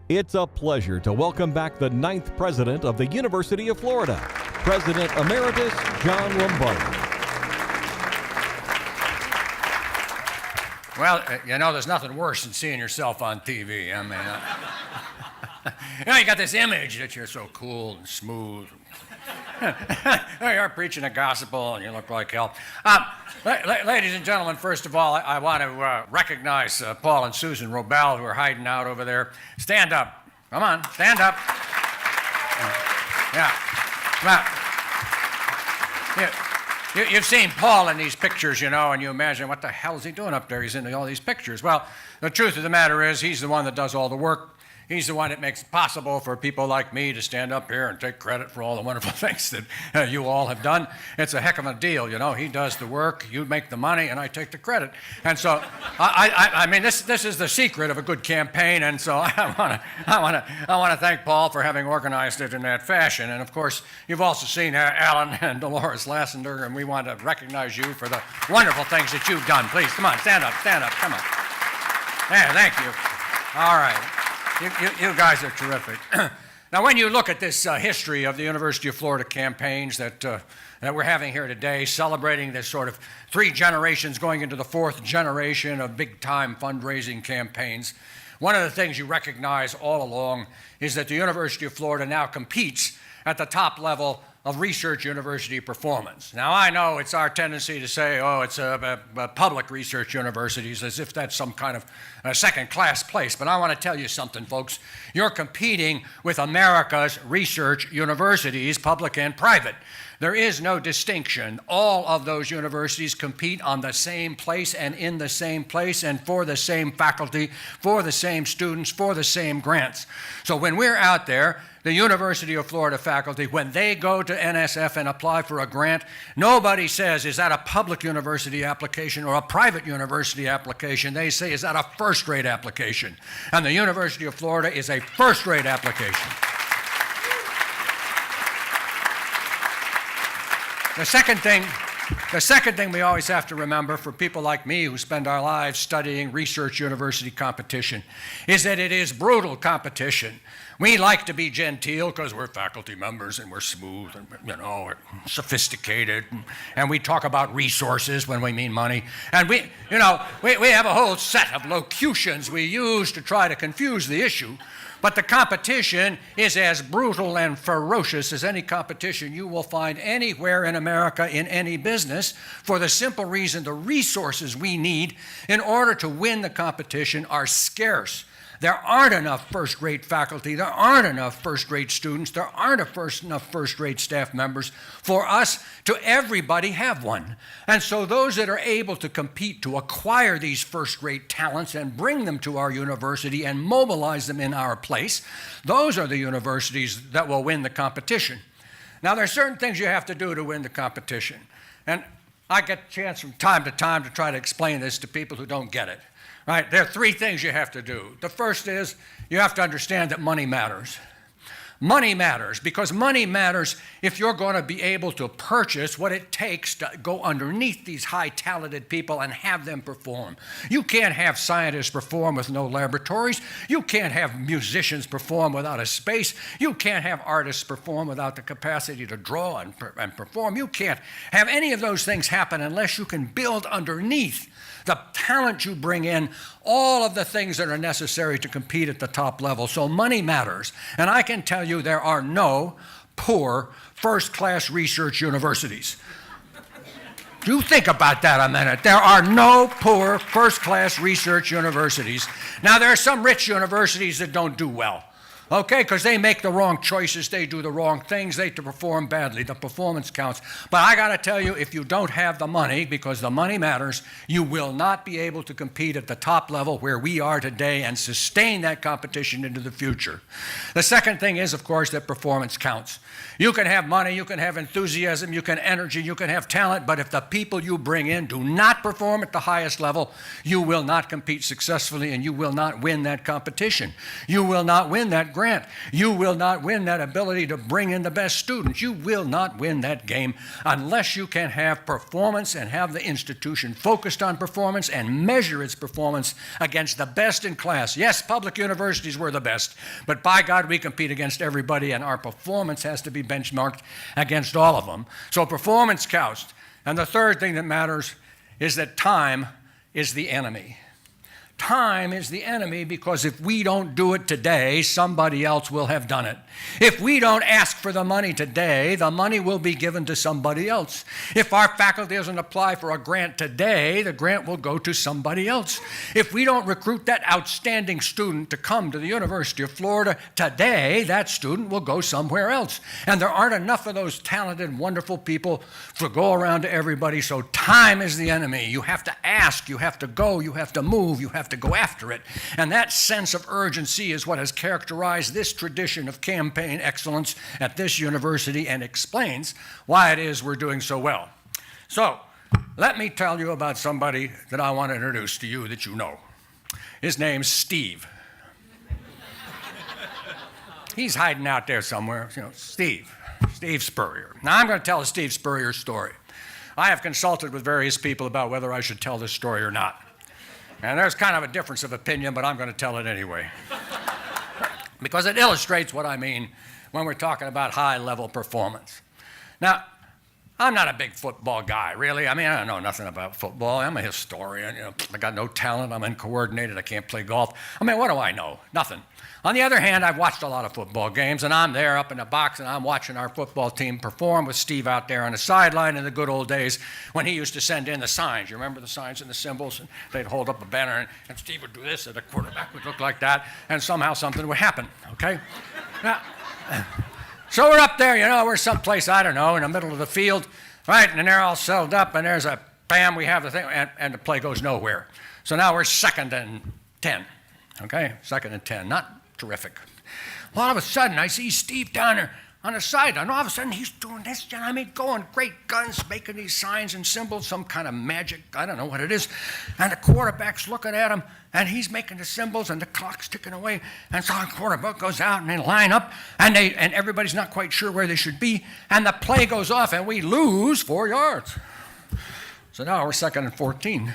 S13: It's a pleasure to welcome back the 9th president of the University of Florida, President Emeritus John Lombardi.
S24: Well, you know, there's nothing worse than seeing yourself on TV. I mean, you know, you got this image that you're so cool and smooth. You're preaching a gospel and you look like hell. Ladies and gentlemen, first of all, I want to recognize Paul and Susan Robel, who are hiding out over there. Stand up. Come on, stand up. Yeah. Well, you've seen Paul in these pictures, you know, and you imagine, what the hell is he doing up there? He's in all these pictures. Well, the truth of the matter is, he's the one that does all the work. He's the one that makes it possible for people like me to stand up here and take credit for all the wonderful things that you all have done. It's a heck of a deal, you know. He does the work, you make the money, and I take the credit. And so, I mean, this is the secret of a good campaign. And so, I want to thank Paul for having organized it in that fashion. And of course, you've also seen Alan and Dolores Lassender, and we want to recognize you for the wonderful things that you've done. Please, come on, stand up, come on. Yeah, thank you. All right. You guys are terrific. Now, when you look at this history of the University of Florida campaigns that we're having here today, celebrating this sort of 3 generations going into the 4th generation of big-time fundraising campaigns, one of the things you recognize all along is that the University of Florida now competes at the top level of research university performance. Now, I know it's our tendency to say, oh, it's a public research universities, as if that's some kind of second-class place. But I want to tell you something, folks. You're competing with America's research universities, public and private. There is no distinction. All of those universities compete on the same place and in the same place and for the same faculty, for the same students, for the same grants. So when we're out there, the University of Florida faculty, when they go to NSF and apply for a grant, nobody says, is that a public university application or a private university application? They say, is that a first-rate application? And the University of Florida is a first-rate application. The second thing we always have to remember for people like me who spend our lives studying research university competition is that it is brutal competition. We like to be genteel because we're faculty members and we're smooth and, we're sophisticated and we talk about resources when we mean money. And we have a whole set of locutions we use to try to confuse the issue. But the competition is as brutal and ferocious as any competition you will find anywhere in America in any business, for the simple reason the resources we need in order to win the competition are scarce. There aren't enough first-rate faculty, there aren't enough first-rate students, there aren't enough first-rate staff members for us to everybody have one. And so those that are able to compete to acquire these first-rate talents and bring them to our university and mobilize them in our place, those are the universities that will win the competition. Now, there are certain things you have to do to win the competition. And I get a chance from time to try to explain this to people who don't get it. Right? There are three things you have to do. The first is you have to understand that money matters. Money matters because money matters if you're going to be able to purchase what it takes to go underneath these high talented people and have them perform. You can't have scientists perform with no laboratories. You can't have musicians perform without a space. You can't have artists perform without the capacity to draw and perform. You can't have any of those things happen unless you can build underneath the talent you bring in, all of the things that are necessary to compete at the top level. So money matters. And I can tell you there are no poor first-class research universities. You think about that a minute. There are no poor first-class research universities. Now, there are some rich universities that don't do well. Okay, because they make the wrong choices, they do the wrong things, they perform badly, the performance counts. But I got to tell you, if you don't have the money, because the money matters, you will not be able to compete at the top level where we are today and sustain that competition into the future. The second thing is, of course, that performance counts. You can have money, you can have enthusiasm, you can energy, you can have talent, but if the people you bring in do not perform at the highest level, you will not compete successfully and you will not win that competition. You will not win that grant. You will not win that ability to bring in the best students. You will not win that game unless you can have performance and have the institution focused on performance and measure its performance against the best in class. Yes, public universities were the best, but by God, we compete against everybody and our performance has to be benchmarked against all of them. So performance counts. And the third thing that matters is that time is the enemy. Time is the enemy because if we don't do it today, somebody else will have done it. If we don't ask for the money today, the money will be given to somebody else. If our faculty doesn't apply for a grant today, the grant will go to somebody else. If we don't recruit that outstanding student to come to the University of Florida today, that student will go somewhere else. And there aren't enough of those talented, wonderful people to go around to everybody, so time is the enemy. You have to ask, you have to go, you have to move, you have to go after it. And that sense of urgency is what has characterized this tradition of campaign excellence at this university and explains why it is we're doing so well. So, let me tell you about somebody that I want to introduce to you that you know. His name's Steve. He's hiding out there somewhere, Steve Spurrier. Now, I'm going to tell a Steve Spurrier story. I have consulted with various people about whether I should tell this story or not. And there's kind of a difference of opinion, but I'm going to tell it anyway. Because it illustrates what I mean when we're talking about high-level performance. Now, I'm not a big football guy, really. I mean, I don't know nothing about football. I'm a historian. I got no talent. I'm uncoordinated. I can't play golf. I mean, what do I know? Nothing. On the other hand, I've watched a lot of football games, and I'm there up in the box, and I'm watching our football team perform with Steve out there on the sideline in the good old days when he used to send in the signs. You remember the signs and the symbols? And they'd hold up a banner, and Steve would do this, and the quarterback would look like that, and somehow something would happen, okay? Now, so we're up there, we're someplace, I don't know, in the middle of the field, right? And they're all settled up, and there's a bam, we have the thing, and the play goes nowhere. So now we're 2nd and 10, okay? 2nd and 10, not terrific. Well, all of a sudden, I see Steve down there on the sideline. All of a sudden, he's doing this, I mean, going great guns, making these signs and symbols, some kind of magic, I don't know what it is. And the quarterback's looking at him, and he's making the symbols, and the clock's ticking away. And so the quarterback goes out, and they line up, and everybody's not quite sure where they should be, and the play goes off, and we lose 4 yards. So now we're 2nd and 14.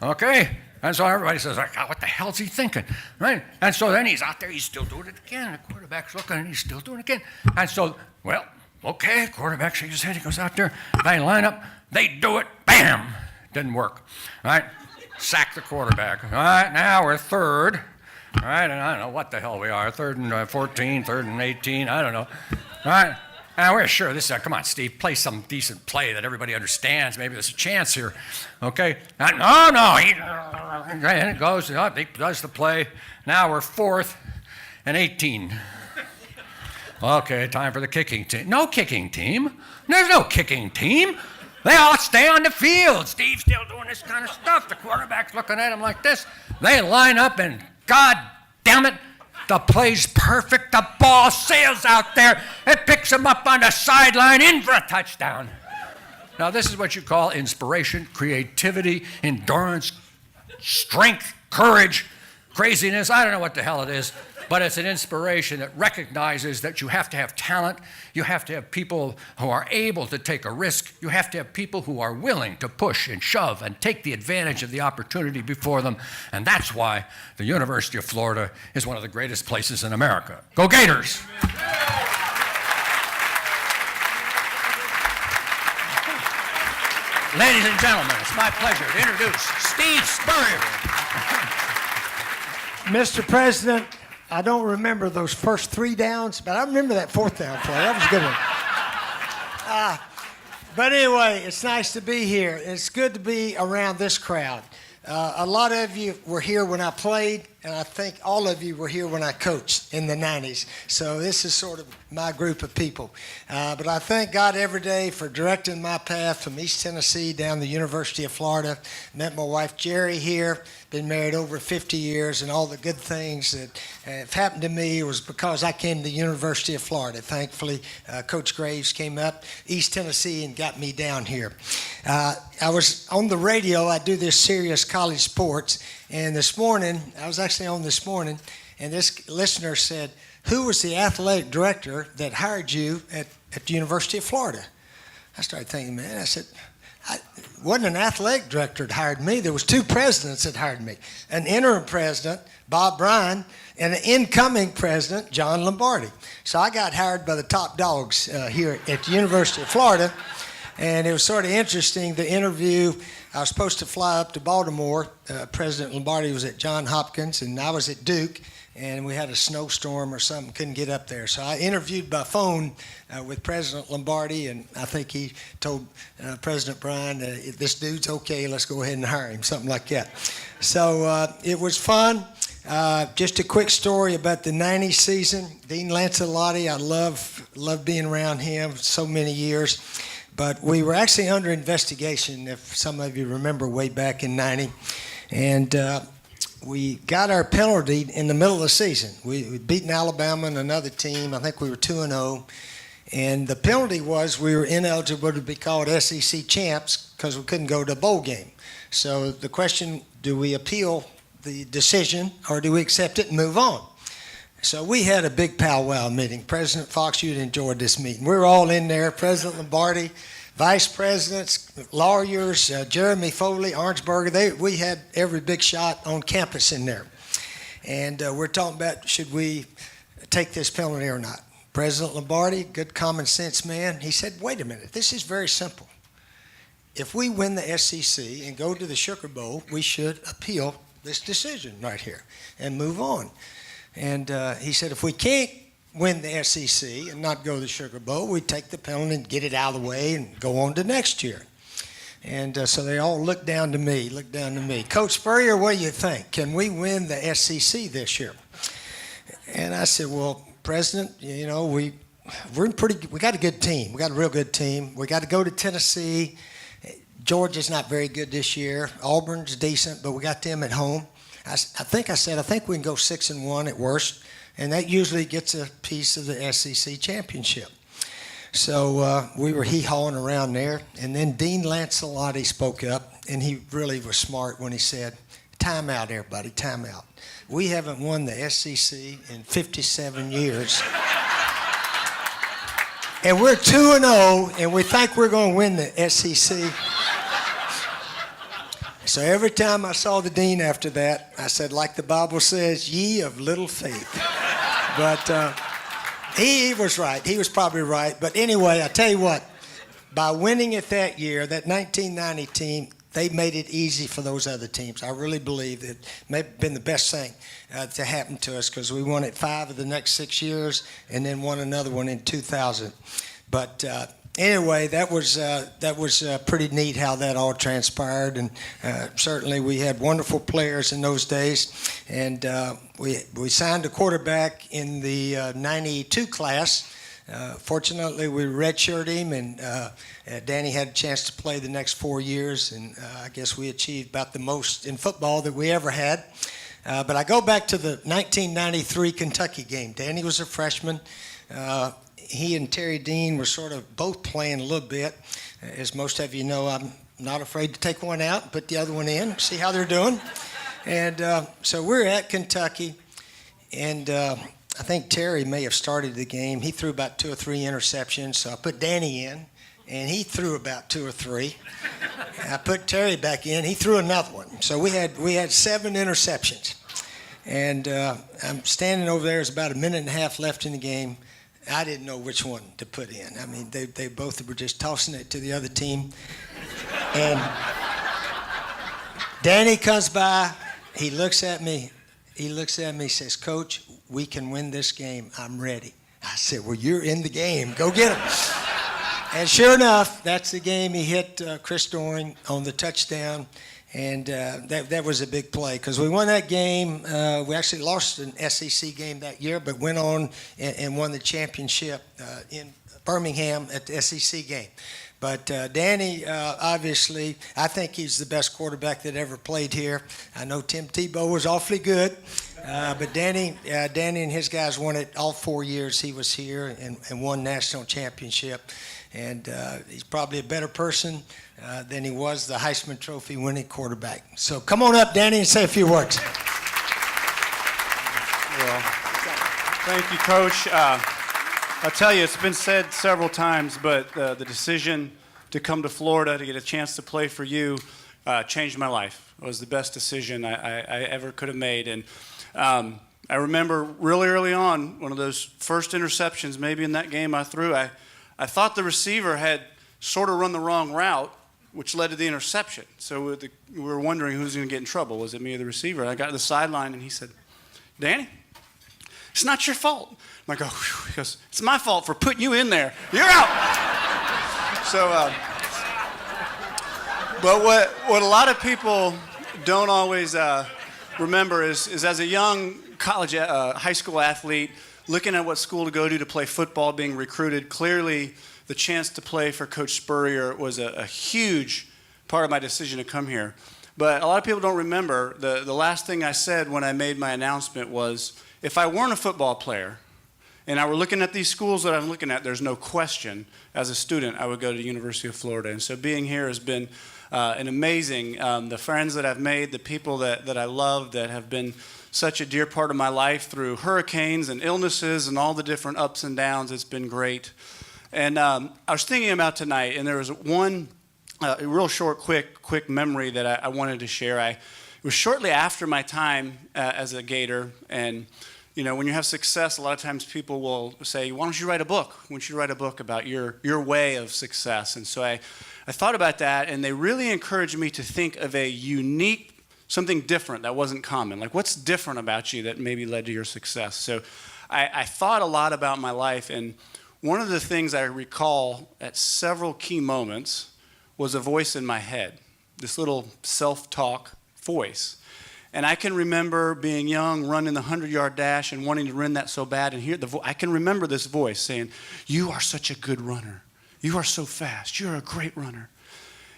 S24: Okay? And so everybody says, God, what the hell's he thinking, right? And so then he's out there, he's still doing it again. The quarterback's looking, and he's still doing it again. And so, well, okay, quarterback shakes his head, he goes out there, they line up, they do it, bam, didn't work, right? Sack the quarterback. All right, now we're 3rd, all right, and I don't know what the hell we are, 3rd and 14, 3rd and 18, I don't know, all right? And we're sure this is, come on, Steve, play some decent play that everybody understands. Maybe there's a chance here, okay? And and it goes, he does the play. Now we're 4th and 18. Okay, time for the kicking team. No kicking team. There's no kicking team. They all stay on the field. Steve's still doing this kind of stuff. The quarterback's looking at him like this. They line up, and God damn it, the play's perfect. The ball sails out there. It picks him up on the sideline in for a touchdown. Now, this is what you call inspiration, creativity, endurance, strength, courage, craziness. I don't know what the hell it is, but it's an inspiration that recognizes that you have to have talent. You have to have people who are able to take a risk. You have to have people who are willing to push and shove and take the advantage of the opportunity before them. And that's why the University of Florida is one of the greatest places in America. Go Gators! Ladies and gentlemen, it's my pleasure to introduce Steve Spurrier.
S3: Mr. President, I don't remember those first 3 downs, but I remember that 4th down play. That was a good one. But anyway, it's nice to be here. It's good to be around this crowd. A lot of you were here when I played, and I think all of you were here when I coached in the 90s. So this is sort of my group of people. But I thank God every day for directing my path from East Tennessee down the University of Florida. Met my wife Jerry here, been married over 50 years, and all the good things that have happened to me was because I came to the University of Florida. Thankfully, Coach Graves came up East Tennessee and got me down here. I was on the radio. I do this Serious College Sports, and this morning, I was actually on this morning, and this listener said, who was the athletic director that hired you at the University of Florida? I started thinking, man, I said, it wasn't an athletic director that hired me. There was 2 presidents that hired me. An interim president, Bob Bryan, and an incoming president, John Lombardi. So I got hired by the top dogs here at the University of Florida. And it was sort of interesting, the interview. I was supposed to fly up to Baltimore. President Lombardi was at Johns Hopkins, and I was at Duke. And we had a snowstorm or something, couldn't get up there. So I interviewed by phone with President Lombardi, and I think he told President Bryan, this dude's okay, let's go ahead and hire him, something like that. So it was fun. Just a quick story about the 90s season. Dean Lancelotti, I love being around him so many years. But we were actually under investigation, if some of you remember, way back in 90. And we got our penalty in the middle of the season. We'd beaten Alabama and another team. I think we were 2-0. And the penalty was we were ineligible to be called SEC champs because we couldn't go to a bowl game. So the question, do we appeal the decision or do we accept it and move on? So we had a big powwow meeting. President Fox, you'd enjoyed this meeting. We were all in there, President Lombardi, vice presidents, lawyers, Jeremy Foley, Orangeburger. We had every big shot on campus in there. And we're talking about should we take this penalty or not. President Lombardi, good common sense man, he said, wait a minute, this is very simple. If we win the SEC and go to the Sugar Bowl, we should appeal this decision right here and move on. And he said, if we can't win the SEC and not go to the Sugar Bowl, we take the penalty and get it out of the way and go on to next year. And so they all looked down to me. Coach Spurrier, what do you think? Can we win the SEC this year? And I said, well, President, you know, we got a good team. We got a real good team. We got to go to Tennessee. Georgia's not very good this year. Auburn's decent, but we got them at home. I think we can go 6-1 at worst, and that usually gets a piece of the SEC championship. So we were hee-hawing around there, and then Dean Lancelotti spoke up, and he really was smart when he said, time out, everybody, time out. We haven't won the SEC in 57 years. And we're 2-0, and we think we're going to win the SEC. So every time I saw the dean after that, I said, like the Bible says, ye of little faith. But he was right. He was probably right. But anyway, I tell you what, by winning it that year, that 1990 team, they made it easy for those other teams. I really believe it may have been the best thing to happen to us because we won it 5 of the next 6 years and then won another one in 2000. But anyway, that was pretty neat how that all transpired, and certainly we had wonderful players in those days. And we signed a quarterback in the 92 class. Fortunately, we redshirted him, and Danny had a chance to play the next 4 years, and I guess we achieved about the most in football that we ever had. But I go back to the 1993 Kentucky game. Danny was a freshman. He and Terry Dean were sort of both playing a little bit. As most of you know, I'm not afraid to take one out and put the other one in, see how they're doing. And so we're at Kentucky, and I think Terry may have started the game. He threw about 2 or 3 interceptions, so I put Danny in, and he threw about 2 or 3. I put Terry back in. He threw another one. So we had 7 interceptions. And I'm standing over there. There's about a minute and a half left in the game. I didn't know which one to put in. I mean, they both were just tossing it to the other team. And Danny comes by. He looks at me. He says, Coach, we can win this game. I'm ready. I said, well, you're in the game. Go get him. And sure enough, that's the game. He hit Chris Doring on the touchdown. And that was a big play because we won that game. We actually lost an SEC game that year, but went on and won the championship in Birmingham at the SEC game. But Danny, obviously, I think he's the best quarterback that ever played here. I know Tim Tebow was awfully good, but Danny and his guys won it all 4 years he was here and won national championship. And he's probably a better person than he was the Heisman Trophy winning quarterback. So come on up, Danny, and say a few words.
S4: Well, thank you, Coach. I'll tell you, it's been said several times, but the decision to come to Florida to get a chance to play for you changed my life. It was the best decision I ever could have made. And I remember really early on, one of those first interceptions, maybe in that game I threw, I thought the receiver had sort of run the wrong route, which led to the interception. So we were wondering who's going to get in trouble. Was it me or the receiver? And I got to the sideline, and he said, Danny, it's not your fault. I'm like, oh, whew. He goes, it's my fault for putting you in there. You're out. So, but what a lot of people don't always remember is as a young high school athlete, looking at what school to go to play football, being recruited, clearly the chance to play for Coach Spurrier was a huge part of my decision to come here. But a lot of people don't remember, the last thing I said when I made my announcement was, if I weren't a football player and I were looking at these schools that I'm looking at, there's no question, as a student, I would go to the University of Florida. And so being here has been an amazing, the friends that I've made, the people that I love that have been such a dear part of my life through hurricanes and illnesses and all the different ups and downs. It's been great. And I was thinking about tonight, and there was one real short, quick memory that I wanted to share. It was shortly after my time as a Gator, and You know, when you have success, a lot of times people will say, why don't you write a book? Why don't you write a book about your way of success? And so I thought about that, and they really encouraged me to think of a unique, something different that wasn't common. Like, what's different about you that maybe led to your success? So I thought a lot about my life, and one of the things I recall at several key moments was a voice in my head, this little self-talk voice. And I can remember being young, running the 100-yard dash and wanting to run that so bad, and I can remember this voice saying, you are such a good runner. You are so fast. You're a great runner.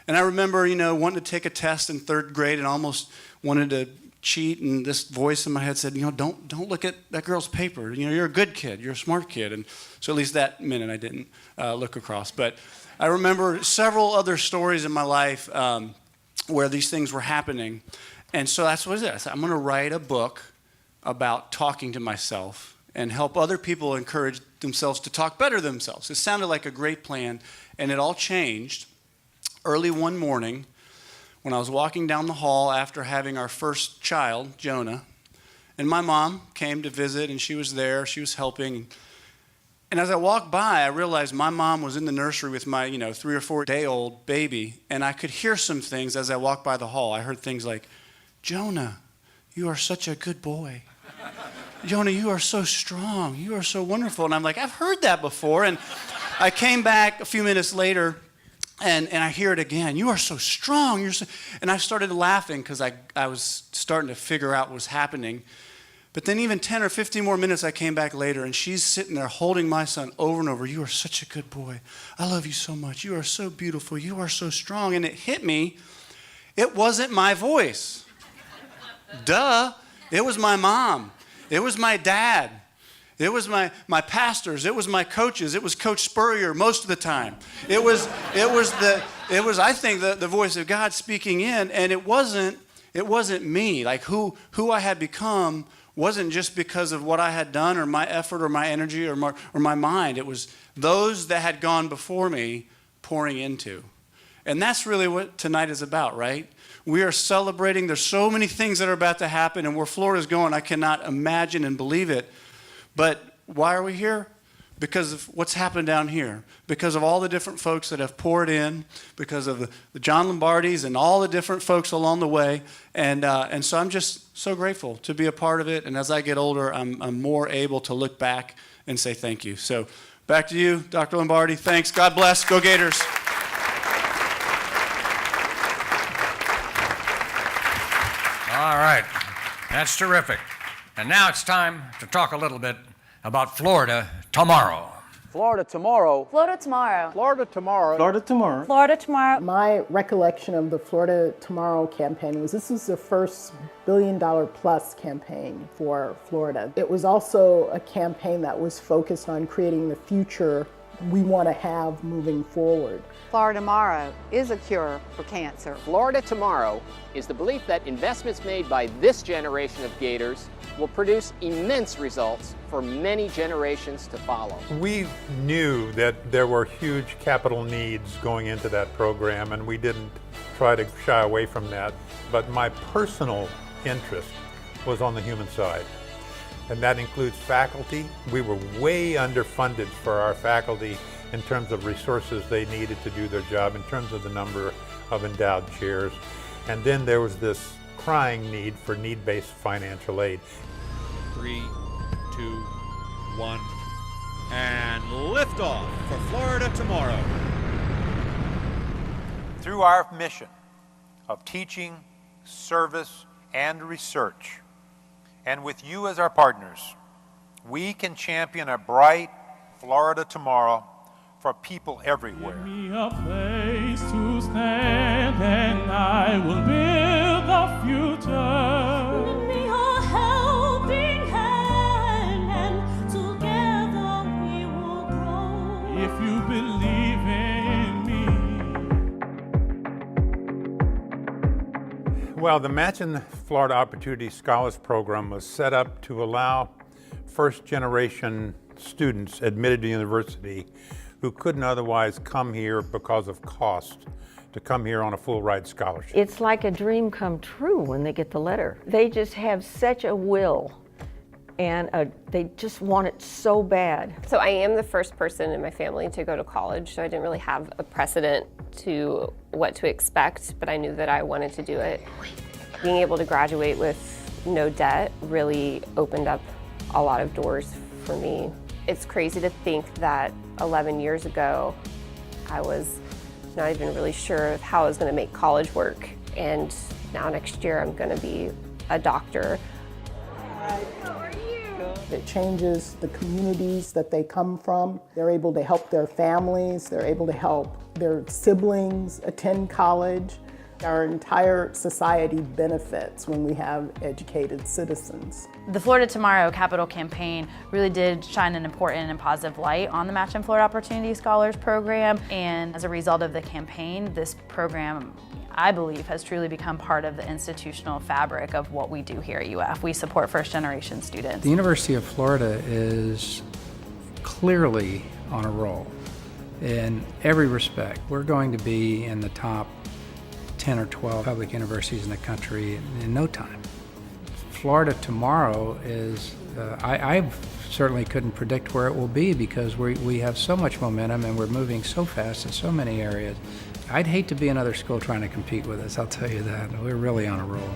S4: And I remember, you know, wanting to take a test in 3rd grade and almost wanted to cheat, and this voice in my head said, you know, don't look at that girl's paper. You know, you're a good kid. You're a smart kid. And so at least that minute I didn't look across. But I remember several other stories in my life where these things were happening. And so that's what it is. I said, I'm going to write a book about talking to myself and help other people encourage themselves to talk better themselves. It sounded like a great plan, and it all changed early one morning when I was walking down the hall after having our first child, Jonah, and my mom came to visit, and she was there. She was helping. And as I walked by, I realized my mom was in the nursery with my, 3 or 4 day old baby, and I could hear some things as I walked by the hall. I heard things like, Jonah, you are such a good boy. Jonah, you are so strong. You are so wonderful. And I'm like, I've heard that before. And I came back a few minutes later, and I hear it again. You are so strong. And I started laughing because I was starting to figure out what was happening. But then even 10 or 15 more minutes, I came back later, and she's sitting there holding my son over and over. You are such a good boy. I love you so much. You are so beautiful. You are so strong. And it hit me. It wasn't my voice. Duh. It was my mom. It was my dad. It was my pastors. It was my coaches. It was Coach Spurrier most of the time. It was I think the voice of God speaking in, and it wasn't me. Like who I had become wasn't just because of what I had done or my effort or my energy or my mind. It was those that had gone before me pouring into. And that's really what tonight is about, right? We are celebrating. There's so many things that are about to happen, and where Florida's going, I cannot imagine and believe it. But why are we here? Because of what's happened down here. Because of all the different folks that have poured in, because of the John Lombardis and all the different folks along the way. And so I'm just so grateful to be a part of it. And as I get older, I'm more able to look back and say thank you. So back to you, Dr. Lombardi. Thanks. God bless. Go Gators.
S24: All right, that's terrific. And now it's time to talk a little bit about Florida tomorrow.
S5: Florida tomorrow.
S7: Florida tomorrow.
S5: Florida tomorrow. Florida tomorrow.
S7: Florida tomorrow.
S8: My recollection of the Florida Tomorrow campaign was this was the first billion-dollar-plus campaign for Florida. It was also a campaign that was focused on creating the future we want to have moving forward.
S7: Florida tomorrow is a cure for cancer.
S11: Florida tomorrow is the belief that investments made by this generation of Gators will produce immense results for many generations to follow.
S25: We knew that there were huge capital needs going into that program, and we didn't try to shy away from that. But my personal interest was on the human side, and that includes faculty. We were way underfunded for our faculty in terms of resources they needed to do their job, in terms of the number of endowed chairs. And then there was this crying need for need-based financial aid.
S26: 3, 2, 1, and liftoff for Florida tomorrow.
S27: Through our mission of teaching, service, and research, and with you as our partners, we can champion a bright Florida tomorrow for people everywhere.
S28: Give me a place to stand and I will build the future.
S29: Give me a helping hand and together we will grow.
S28: If you believe in me.
S25: Well, the Matching Florida Opportunity Scholars Program was set up to allow first-generation students admitted to university who couldn't otherwise come here because of cost to come here on a full ride scholarship.
S30: It's like a dream come true when they get the letter. They just have such a will
S6: and they just want it so bad.
S9: So I am the first person in my family to go to college, so I didn't really have a precedent to what to expect, but I knew that I wanted to do it. Being able to graduate with no debt really opened up a lot of doors for me. It's crazy to think that 11 years ago, I was not even really sure of how I was going to make college work. And now next year, I'm going to be a doctor.
S8: It changes the communities that they come from. They're able to help their families. They're able to help their siblings attend college. Our entire society benefits when we have educated citizens.
S10: The Florida Tomorrow Capital Campaign really did shine an important and positive light on the Match in Florida Opportunity Scholars Program, and as a result of the campaign, this program, I believe, has truly become part of the institutional fabric of what we do here at UF. We support first-generation students.
S12: The University of Florida is clearly on a roll in every respect. We're going to be in the top 10 or 12 public universities in the country in no time. Florida Tomorrow is, I certainly couldn't predict where it will be because we have so much momentum and we're moving so fast in so many areas. I'd hate to be another school trying to compete with us, I'll tell you that. We're really on a roll.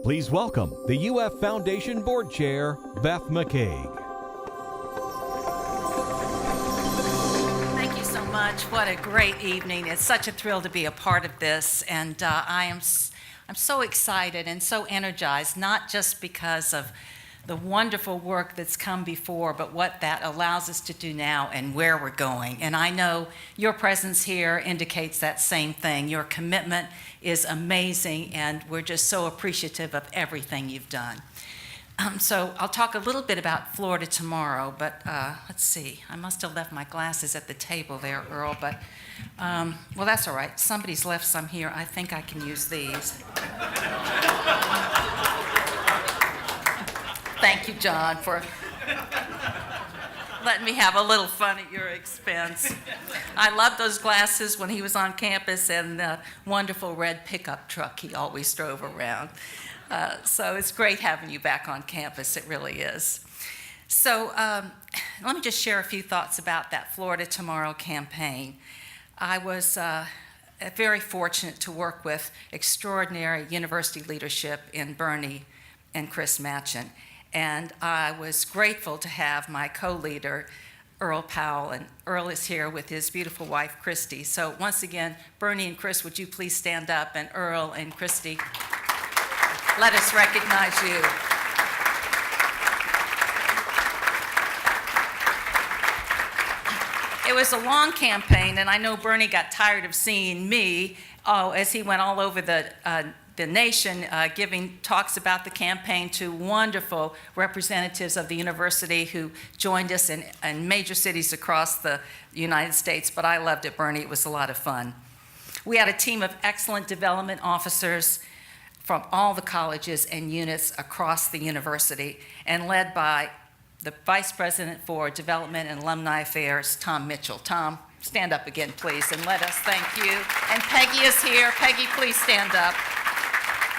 S13: Please welcome the UF Foundation Board Chair, Beth McCaig.
S14: Thank you so much. What a great evening. It's such a thrill to be a part of this, and I'm so excited and so energized, not just because of the wonderful work that's come before, but what that allows us to do now and where we're going. And I know your presence here indicates that same thing. Your commitment is amazing, and we're just so appreciative of everything you've done. So I'll talk a little bit about Florida Tomorrow, but let's see. I must have left my glasses at the table there, Earl, but well, that's all right. Somebody's left some here. I think I can use these. Thank you, John, for letting me have a little fun at your expense. I loved those glasses when he was on campus and the wonderful red pickup truck he always drove around. So it's great having you back on campus, it really is. So let me just share a few thoughts about that Florida Tomorrow campaign. I was very fortunate to work with extraordinary university leadership in Bernie and Chris Matchin. And I was grateful to have my co-leader, Earl Powell, and Earl is here with his beautiful wife, Christy. So once again, Bernie and Chris, would you please stand up, and Earl and Christy, let us recognize you. It was a long campaign, and I know Bernie got tired of seeing me as he went all over the nation giving talks about the campaign to wonderful representatives of the university who joined us in major cities across the United States. But I loved it, Bernie. It was a lot of fun. We had a team of excellent development officers from all the colleges and units across the university, and led by the Vice President for Development and Alumni Affairs, Tom Mitchell. Tom, stand up again, please, and let us thank you. And Peggy is here. Peggy, please stand up.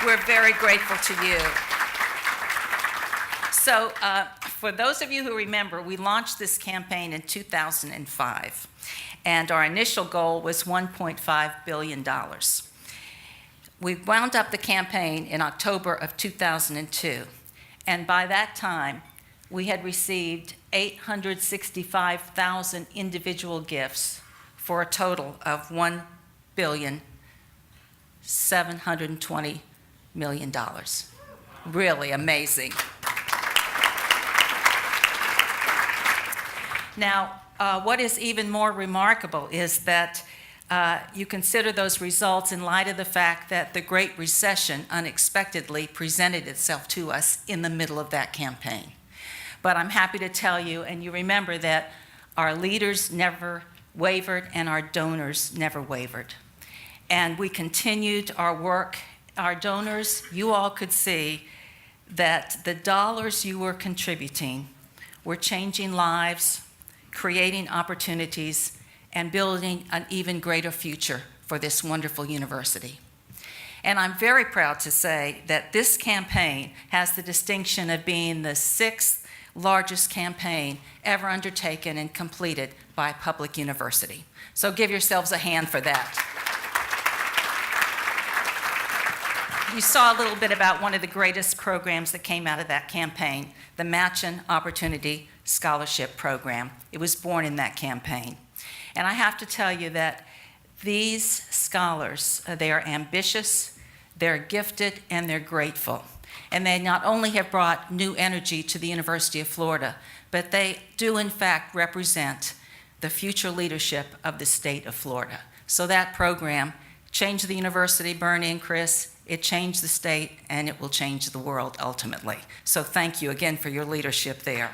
S14: We're very grateful to you. So for those of you who remember, we launched this campaign in 2005, and our initial goal was $1.5 billion. We wound up the campaign in October of 2002, and by that time, we had received 865,000 individual gifts for a total of $1,720 million. Really amazing. Now, what is even more remarkable is that you consider those results in light of the fact that the Great Recession unexpectedly presented itself to us in the middle of that campaign. But I'm happy to tell you, and you remember that our leaders never wavered and our donors never wavered. And we continued our work. Our donors, you all could see that the dollars you were contributing were changing lives, creating opportunities, and building an even greater future for this wonderful university. And I'm very proud to say that this campaign has the distinction of being the 6th largest campaign ever undertaken and completed by a public university. So give yourselves a hand for that. You saw a little bit about one of the greatest programs that came out of that campaign, the Machen Opportunity Scholarship Program. It was born in that campaign. And I have to tell you that these scholars, they are ambitious, they're gifted, and they're grateful. And they not only have brought new energy to the University of Florida, but they do in fact represent the future leadership of the state of Florida. So that program changed the university, Bernie and Chris. It changed the state, and it will change the world ultimately. So thank you again for your leadership there.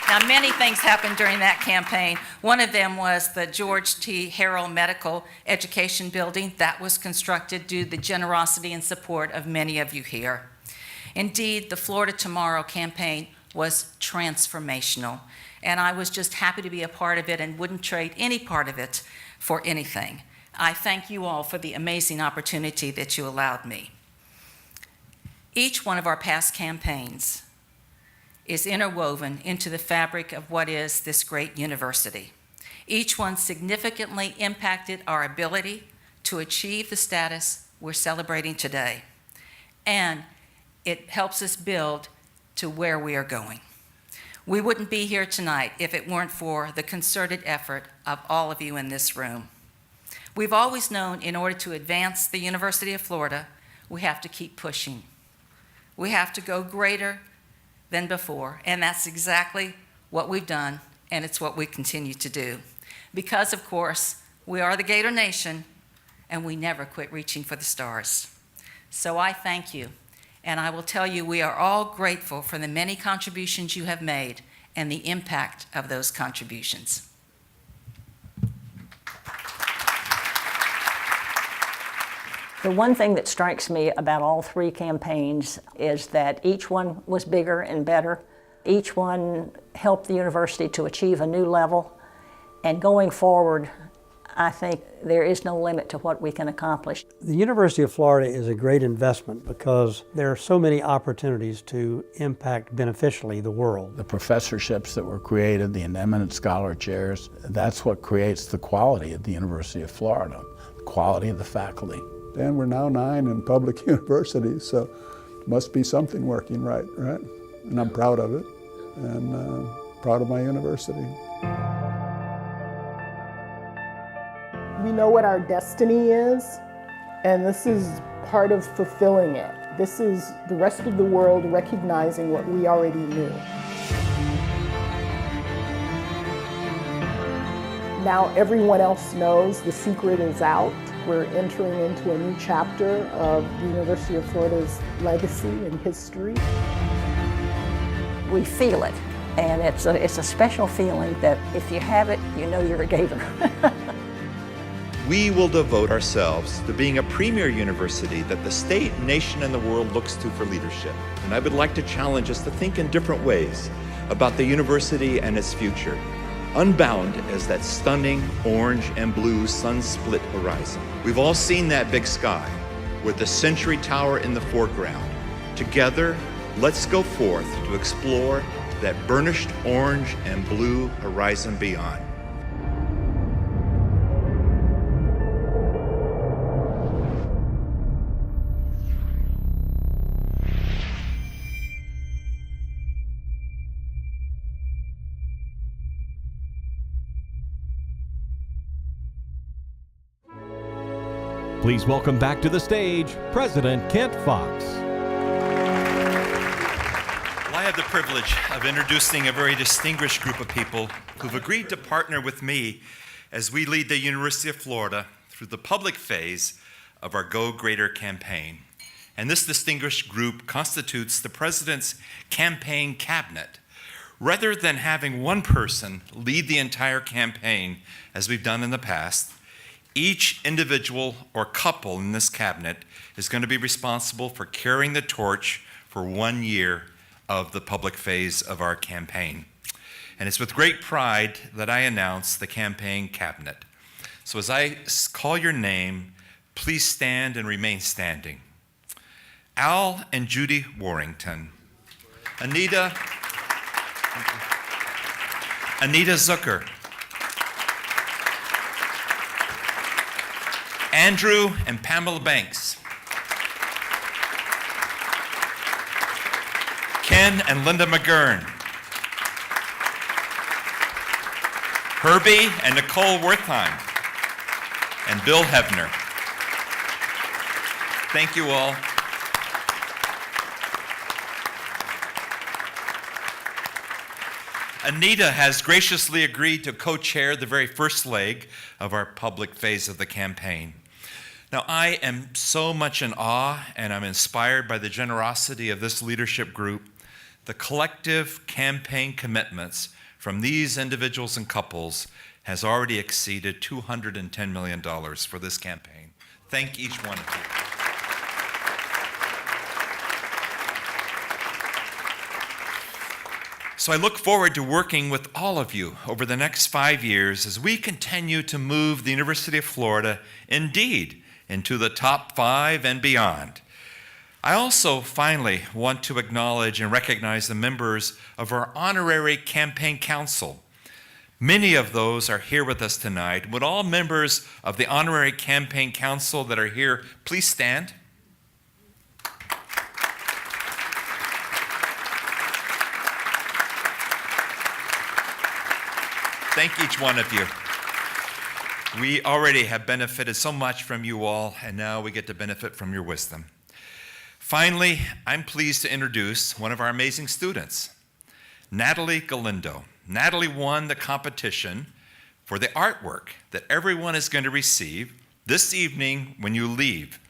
S14: Now, many things happened during that campaign. One of them was the George T. Harrell Medical Education Building. That was constructed due to the generosity and support of many of you here. Indeed, the Florida Tomorrow campaign was transformational, and I was just happy to be a part of it and wouldn't trade any part of it for anything. I thank you all for the amazing opportunity that you allowed me. Each one of our past campaigns is interwoven into the fabric of what is this great university. Each one significantly impacted our ability to achieve the status we're celebrating today. And it helps us build to where we are going. We wouldn't be here tonight if it weren't for the concerted effort of all of you in this room. We've always known in order to advance the University of Florida, we have to keep pushing. We have to go greater than before, and that's exactly what we've done, and it's what we continue to do. Because, of course, we are the Gator Nation, and we never quit reaching for the stars. So I thank you, and I will tell you we are all grateful for the many contributions you have made and the impact of those contributions.
S6: The one thing that strikes me about all 3 campaigns is that each one was bigger and better. Each one helped the university to achieve a new level. And going forward, I think there is no limit to what we can accomplish.
S1: The University of Florida is a great investment because there are so many opportunities to impact beneficially the world.
S17: The professorships that were created, the eminent scholar chairs, that's what creates the quality at the University of Florida, the quality of the faculty.
S2: And we're now 9 in public universities, so must be something working right? And I'm proud of it, and proud of my university.
S8: We know what our destiny is, and this is part of fulfilling it. This is the rest of the world recognizing what we already knew. Now everyone else knows the secret is out. We're entering into a new chapter of the University of Florida's legacy and history.
S6: We feel it, and it's a special feeling that if you have it, you know you're a Gator.
S15: We will devote ourselves to being a premier university that the state, nation, and the world looks to for leadership. And I would like to challenge us to think in different ways about the university and its future, unbound as that stunning orange and blue sun-split horizon. We've all seen that big sky with the Century Tower in the foreground. Together, let's go forth to explore that burnished orange and blue horizon beyond.
S13: Please welcome back to the stage, President Kent Fox.
S15: Well, I have the privilege of introducing a very distinguished group of people who've agreed to partner with me as we lead the University of Florida through the public phase of our Go Greater campaign. And this distinguished group constitutes the President's campaign cabinet. Rather than having one person lead the entire campaign, as we've done in the past, each individual or couple in this cabinet is going to be responsible for carrying the torch for 1 year of the public phase of our campaign. And it's with great pride that I announce the campaign cabinet. So as I call your name, please stand and remain standing. Al and Judy Warrington. Anita Zucker. Andrew and Pamela Banks. Ken and Linda McGurn. Herbie and Nicole Wertheim. And Bill Hebner. Thank you all. Anita has graciously agreed to co-chair the very first leg of our public phase of the campaign. Now, I am so much in awe and I'm inspired by the generosity of this leadership group. The collective campaign commitments from these individuals and couples has already exceeded $210 million for this campaign. Thank each one of you. So I look forward to working with all of you over the next 5 years as we continue to move the University of Florida, indeed, into the top 5 and beyond. I also finally want to acknowledge and recognize the members of our honorary campaign council. Many of those are here with us tonight. Would all members of the honorary campaign council that are here please stand? Thank each one of you. We already have benefited so much from you all, and now we get to benefit from your wisdom. Finally, I'm pleased to introduce one of our amazing students, Natalie Galindo. Natalie won the competition for the artwork that everyone is going to receive this evening when you leave.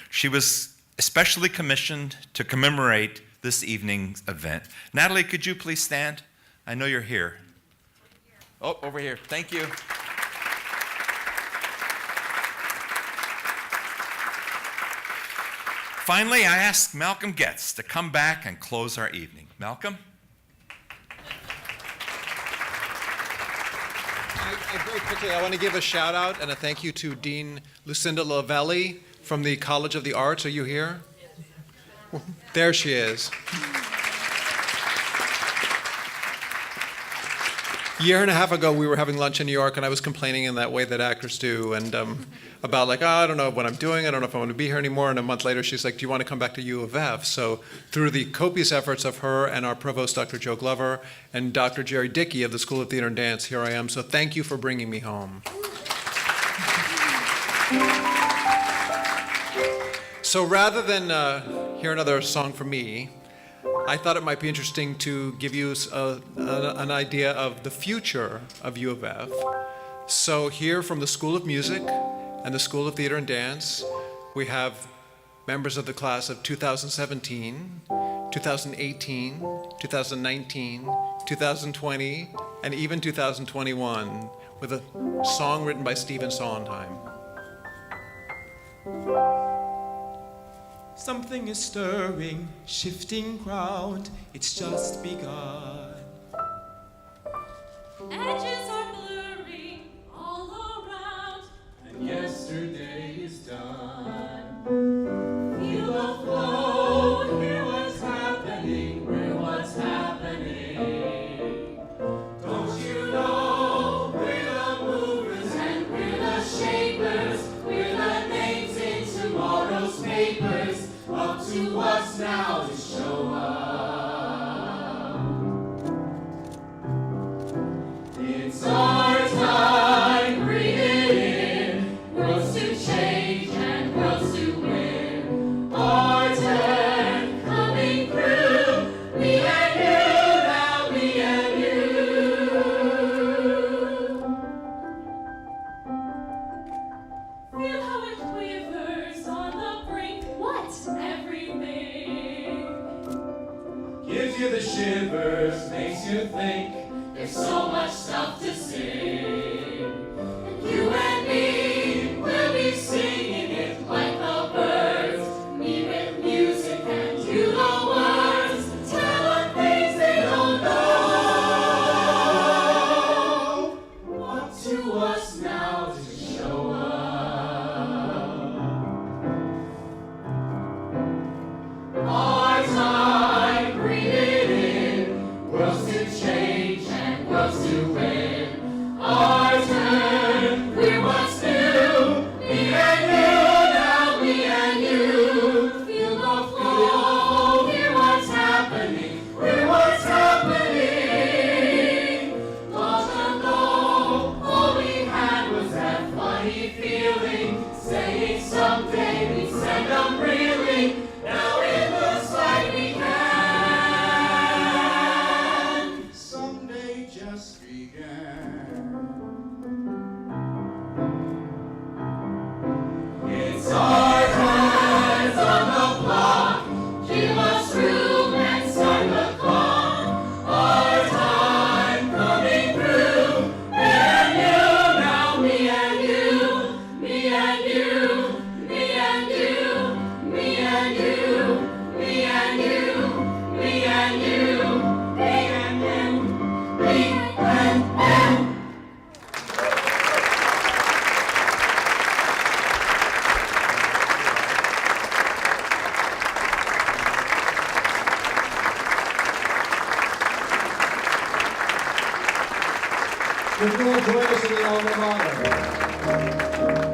S15: She was especially commissioned to commemorate this evening's event. Natalie, could you please stand? I know you're here. Oh, over here. Thank you. Finally, I ask Malcolm Getz to come back and close our evening. Malcolm?
S3: Very quickly, I want to give a shout out and a thank you to Dean Lucinda Lavelli from the College of the Arts. Are you here? There she is. A year and a half ago, we were having lunch in New York, and I was complaining in that way that actors do, and about like, oh, I don't know what I'm doing, I don't know if I want to be here anymore, and a month later, she's like, do you want to come back to U of F? So through the copious efforts of her and our provost, Dr. Joe Glover, and Dr. Jerry Dickey of the School of Theater and Dance, here I am. So thank you for bringing me home. So rather than hear another song from me, I thought it might be interesting to give you an idea of the future of U of F. So here from the School of Music and the School of Theater and Dance, we have members of the class of 2017, 2018, 2019, 2020, and even 2021, with a song written by Stephen Sondheim.
S4: Something is stirring, shifting ground, it's just begun.
S29: Edges are blurring all around,
S4: and yesterday is done.
S29: Feel the flow, hear what's happening, hear what's happening.
S4: Don't you know we're the movers
S29: And we're the shapers, we're the names in tomorrow's papers.
S4: Up to us now to show up. It's all
S29: shivers, makes you think. There's so much stuff to sing. And you and me will be singing it like the birds. Me with music and you the words. Tell them things they don't know. What to us now to show us? Our time, breathe it in. Worlds to change and worlds to win. Our turn, we're what's new. Me and you, now me and you. Feel the flow, hear what's happening. Hear what's happening. Long ago, all we had was that funny feeling. Saying someday we send them reeling. Now it looks like we can. Someday just began. It's our hands on the block. Give us room and start the clock. Our time coming through. Me and you, now me and you. Me and you, me and you. Me and you, me and you. Me and you, me and you. Me and you.
S5: Would you all join us in the alma mater?